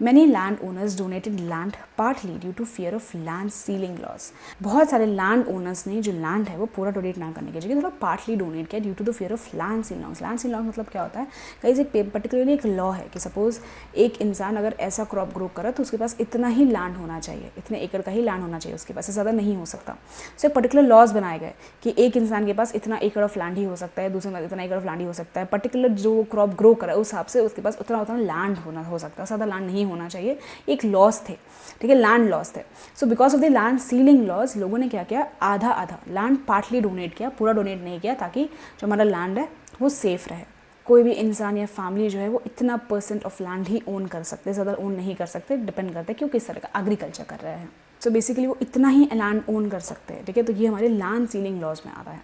Many land owners donated land partly due to fear of land ceiling laws. बहुत सारे लैंड ओनर्स ने जो लैंड है वो पूरा डोनेट ना करने की जगह थोड़ा पार्टली डोनेट किया due to the fear of land ceiling laws. Land ceiling laws मतलब क्या होता है गाइस, एक पर्टिकुलरली एक लॉ है कि सपोज एक इंसान अगर ऐसा क्रॉप ग्रो करा तो उसके पास इतना ही लैंड होना चाहिए, इतने एकड़ का ही लैंड होना चाहिए उसके पास, ज़्यादा नहीं हो सकता। सो एक पर्टिकुलर लॉज बनाए गए कि एक इंसान के पास इतना एकड़ ऑफ लैंड ही हो सकता है, दूसरे इतना एकड़ ऑफ लैंड ही हो सकता है, पर्टिकुलर जो क्रॉप ग्रो करा उस हिसाब से उसके पास उतना लैंड होना हो सकता है, ज़्यादा लैंड नहीं होना चाहिए। एक लॉस थे, ठीक है, लैंड लॉस थे। So because of the land ceiling loss लोगों ने क्या किया, आधा लैंड पार्टली डोनेट किया, पूरा डोनेट नहीं किया, ताकि जो हमारा लैंड है वो सेफ रहे। कोई भी इंसान या फैमिली जो है वो इतना % ऑफ लैंड ही ओन कर सकते, ज़्यादा ओन नहीं कर सकते, डिपेंड करते हैं क्यों किस तरह का एग्रीकल्चर कर रहे हैं। सो बेसिकली वो इतना ही लैंड ओन कर सकते हैं, ठीक है। तो ये हमारे लैंड सीलिंग लॉज में आता है।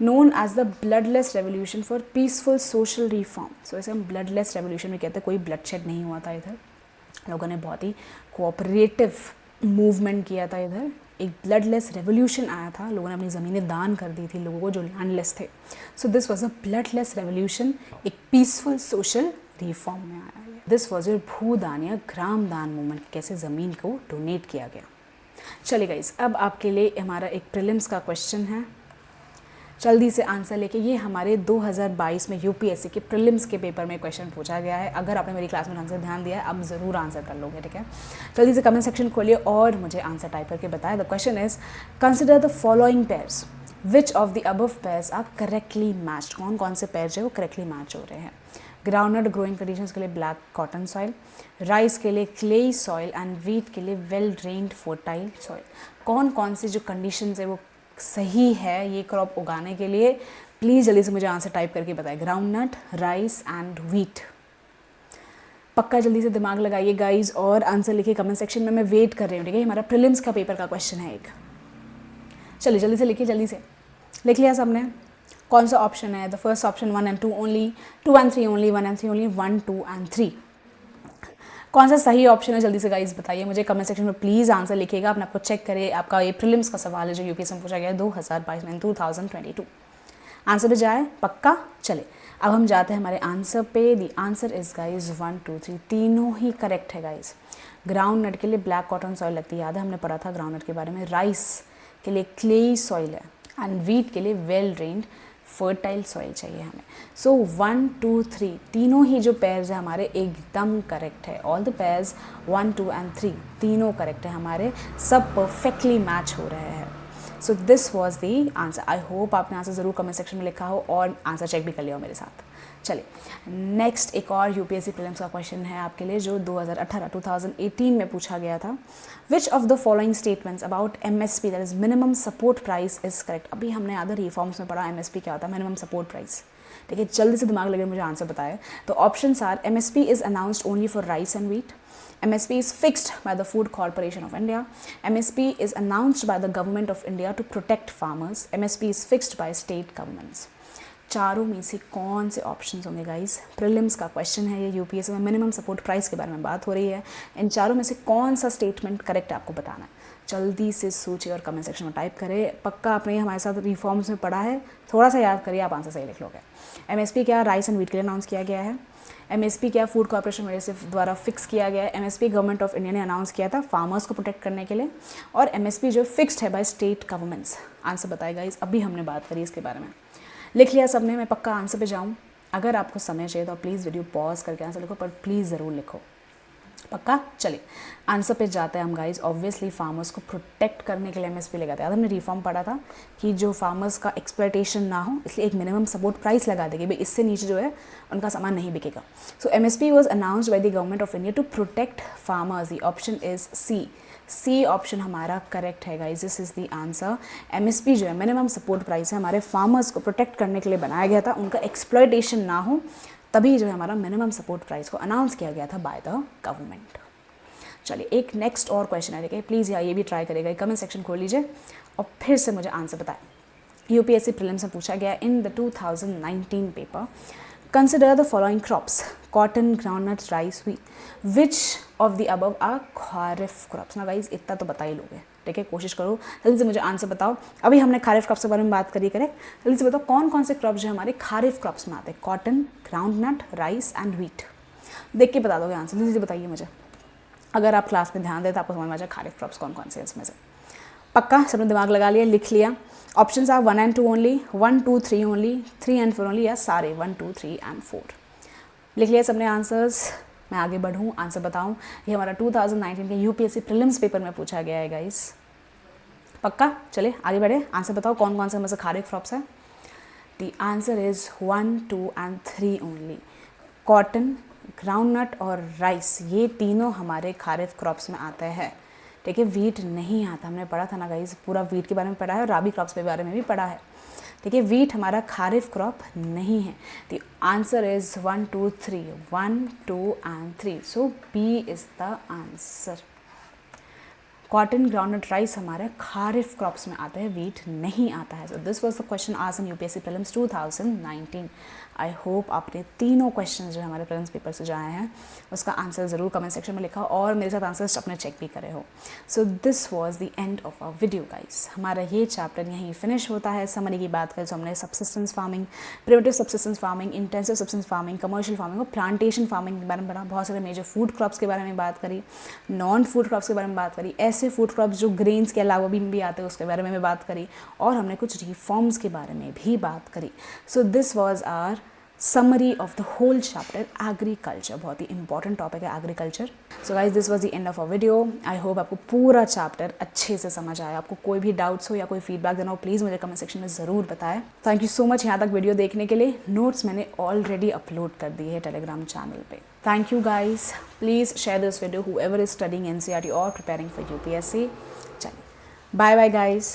Known as the bloodless revolution for peaceful social reform. So इसे हम ब्लडलेस रेवोल्यूशन में कहते हैं, कोई ब्लडशेड नहीं हुआ था इधर, लोगों ने बहुत ही कोऑपरेटिव मूवमेंट किया था, इधर एक ब्लडलेस रेवोल्यूशन आया था, लोगों ने अपनी ज़मीनें दान कर दी थी लोगों को जो लैंडलेस थे। सो this was a bloodless revolution, एक पीसफुल सोशल रिफॉर्म में आया है। दिस वाज योर भूदान या ग्राम दान मूवमेंट, कैसे ज़मीन को डोनेट किया गया। चलिए गाइस, अब आपके लिए हमारा एक प्रीलिम्स का क्वेश्चन है, जल्दी से आंसर लेके। ये हमारे 2022 में यूपीएससी के प्रीलिम्स के पेपर में क्वेश्चन पूछा गया है। अगर आपने मेरी क्लास में ढंग से ध्यान दिया है, आप ज़रूर आंसर कर लोगे, ठीक है। जल्दी से कमेंट सेक्शन खोलिए और मुझे आंसर टाइप करके बताएं। The question is, consider the following pairs, which of the above pairs are correctly matched. कौन कौन से पेयर जो है वो करेक्टली मैच हो रहे हैं। ग्राउंडनट ग्रोइंग कंडीशंस के लिए ब्लैक कॉटन सॉइल, राइस के लिए क्लेई सॉइल एंड व्हीट के लिए वेल ड्रेन्ड फर्टाइल सॉइल। कौन कौन सी जो कंडीशंस है वो सही है ये क्रॉप उगाने के लिए, प्लीज़ जल्दी से मुझे आंसर टाइप करके बताएं। Groundnut, rice and wheat. पक्का जल्दी से दिमाग लगाइए गाइस और आंसर लिखिए कमेंट सेक्शन में, मैं वेट कर रही हूँ, ठीक है। हमारा प्रीलिम्स का पेपर का क्वेश्चन है एक। चलिए जल्दी से लिखिए, जल्दी से लिख लिया सबने। कौन सा ऑप्शन है? The first option 1 and 2 only, 2 and 3 only, 1 and 3 only, 1, 2 and 3। कौन सा सही ऑप्शन है जल्दी से गाइस बताइए मुझे कमेंट सेक्शन में, प्लीज़ आंसर लिखिएगा। अपने आपको चेक करिए, आपका ये प्रीलिम्स का सवाल है जो यूपीएससी में पूछा गया है 2022 में, 2022। आंसर पे जाए पक्का। चले अब हम जाते हैं हमारे आंसर पे। दी आंसर इज गाइज 1, 2, 3 तीनों ही करेक्ट है गाइज। ग्राउंड नट के लिए ब्लैक कॉटन सॉइल लगती है, याद है हमने पढ़ा था ग्राउंड नट के बारे में। राइस के लिए क्लेई सॉइल है एंड व्हीट के लिए वेल ड्रेन्ड फर्टाइल सॉइल चाहिए हमें। सो 1, 2, 3 तीनों ही जो पेयर्स है हमारे एकदम करेक्ट है। ऑल द पेयर्स 1, 2 and 3 तीनों करेक्ट है हमारे, सब परफेक्टली मैच हो रहे हैं। सो this was the answer. I hope आपने आंसर ज़रूर कमेंट सेक्शन में लिखा हो और आंसर चेक भी कर लिया हो मेरे साथ। चलिए नेक्स्ट एक और यूपीएससी प्रीलिम्स का क्वेश्चन है आपके लिए जो 2018 में पूछा गया था। विच of the following statements about MSP that is minimum support price is correct. अभी हमने अदर रिफॉर्म्स में पढ़ा एमएसपी क्या होता है, मिनिमम सपोर्ट प्राइस, ठीक है। जल्दी से दिमाग लगे मुझे आंसर बताए। तो options are, MSP is announced only for rice and wheat, MSP is fixed by the Food Corporation of India, MSP is announced by the Government of India to protect farmers, MSP is fixed by state governments। चारों में से कौन से options होंगे guys? Prelims का question है ये, UPSC में मिनिमम सपोर्ट प्राइस के बारे में बात हो रही है। इन चारों में से कौन सा स्टेटमेंट करेक्ट आपको बताना है, जल्दी से सोचिए और कमेंट सेक्शन में टाइप करें। पक्का आपने हमारे साथ रिफॉर्म्स में पढ़ा है, थोड़ा सा याद करिए, आप आंसर सही लिख लोगे। एमएसपी क्या राइस एंड व्हीट के लिए अनाउंस किया गया है, एमएसपी क्या फूड कॉर्पोरेशन ऑफ इंडिया द्वारा फिक्स किया गया है, एमएसपी गवर्नमेंट ऑफ इंडिया ने अनाउंस किया था फार्मर्स को प्रोटेक्ट करने के लिए, और एमएसपी जो फिक्स्ड है बाय स्टेट गवर्नमेंट्स। आंसर बताएगा इस, अभी हमने बात करी इसके बारे में। लिख लिया सबने? मैं पक्का आंसर पे जाऊँ? अगर आपको समय चाहिए तो प्लीज़ वीडियो पॉज करके आंसर लिखो, पर प्लीज़ ज़रूर लिखो पक्का। चलिए आंसर पे जाते हैं हम गाइज। ऑब्वियसली फार्मर्स को प्रोटेक्ट करने के लिए एमएसपी लगाते हैं। हमने रिफॉर्म पढ़ा था कि जो फार्मर्स का एक्सप्लॉयटेशन ना हो इसलिए एक मिनिमम सपोर्ट प्राइस लगा देगी भाई, इससे नीचे जो है उनका सामान नहीं बिकेगा। So MSP was announced by the government of India to protect farmers. The option is C option हमारा करेक्ट है guys, this is the answer. MSP जो है मिनिमम सपोर्ट प्राइस है, हमारे फार्मर्स को प्रोटेक्ट करने के लिए बनाया गया था, उनका एक्सप्लॉयटेशन ना हो तभी जो है हमारा मिनिमम सपोर्ट प्राइस को अनाउंस किया गया था बाय द गवर्नमेंट। चलिए एक नेक्स्ट और क्वेश्चन है, देखिए प्लीज़ यार ये भी ट्राई करेगा, कमेंट सेक्शन खोल लीजिए और फिर से मुझे आंसर बताएं। यूपीएससी प्रीलिम्स में पूछा गया in the 2019 paper, consider the following crops cotton, groundnut, rice, wheat, which of the above are kharif crops. ना गाइज इतना तो बता ही लोगे, ठीक है, कोशिश करो जल्दी से मुझे आंसर बताओ। अभी हमने खारिफ क्रॉप्स के बारे में बात करी, करेक्ट, जल्दी से बताओ कौन कौन से क्रॉप्स जो हमारे खारिफ क्रॉप्स में आते हैं, cotton, groundnut, rice and wheat. देख के बता दोगे आंसर, जल्दी से बताइए मुझे। अगर आप क्लास में ध्यान दें तो आपको समझ में आ जाए खारिफ क्रॉप्स कौन कौन से हैं इसमें से। पक्का सबने दिमाग लगा लिया, लिख लिया। Options are 1 and 2 only, 1, 2, 3 only, 3 and 4 only, या सारे 1, 2, 3 and 4। लिख लिया सबने आंसर्स। मैं आगे बढ़ूँ, आंसर बताऊँ। ये हमारा 2019 के यूपीएससी प्रीलिम्स पेपर में पूछा गया है गाइस। पक्का, चले आगे बढ़े, आंसर बताओ कौन कौन से में से खारिफ क्रॉप्स है। The answer is 1, 2 and 3 only. Cotton, groundnut और राइस, ये तीनों हमारे खारिफ क्रॉप्स में आते हैं, ठीक है। वीट नहीं आता, हमने पढ़ा था ना गाइस, पूरा वीट के बारे में पढ़ा है और राबी क्रॉप्स के बारे में भी पढ़ा है, ठीक है। वीट हमारा खारिफ क्रॉप नहीं है। The answer is 1, 2, 3, 1, 2 and 3, so B is the answer. Cotton, groundnut, rice हमारे खारिफ क्रॉप्स में आते हैं, वीट नहीं आता है। So this was the question asked in UPSC prelims 2019। I hope आपने तीनों क्वेश्चन जो हमारे प्रीलिम्स पेपर से जो आए हैं उसका आंसर ज़रूर कमेंट सेक्शन में लिखा और मेरे साथ आंसर्स अपने चेक भी करे हो। So this was the end of our video guys. हमारा ये चैप्टर यहीं फिनिश होता है। समरी की बात करें तो हमने subsistence farming, primitive subsistence farming, intensive subsistence farming, commercial farming और प्लांटेशन फार्मिंग के बारे में पढ़ा। बहुत सारे मेजर फूड क्रॉप्स के बारे में बात करी, नॉन फूड क्रॉप्स के बारे में बात करी, ऐसे फूड क्रॉप्स जो ग्रेन्स के अलावा भी आते हैं उसके बारे में बात करी, और हमने कुछ रिफॉर्म्स के बारे में भी बात करी। So this was our summary of the whole chapter agriculture. बहुत ही इंपॉर्टेंट टॉपिक है agriculture. So guys this was the end of a video. I hope आपको पूरा चैप्टर अच्छे से समझ आया। आपको कोई भी डाउट्स हो या कोई फीडबैक देना हो प्लीज़ मुझे कमेंट सेक्शन में ज़रूर बताएं। थैंक यू सो मच यहाँ तक वीडियो देखने के लिए। नोट्स मैंने ऑलरेडी अपलोड कर दिए है टेलीग्राम चैनल पे। Thank you guys. Please share this video whoever is studying NCERT और प्रिपेयरिंग फॉर यूपीएससी। चलिए बाय बाय गाइज।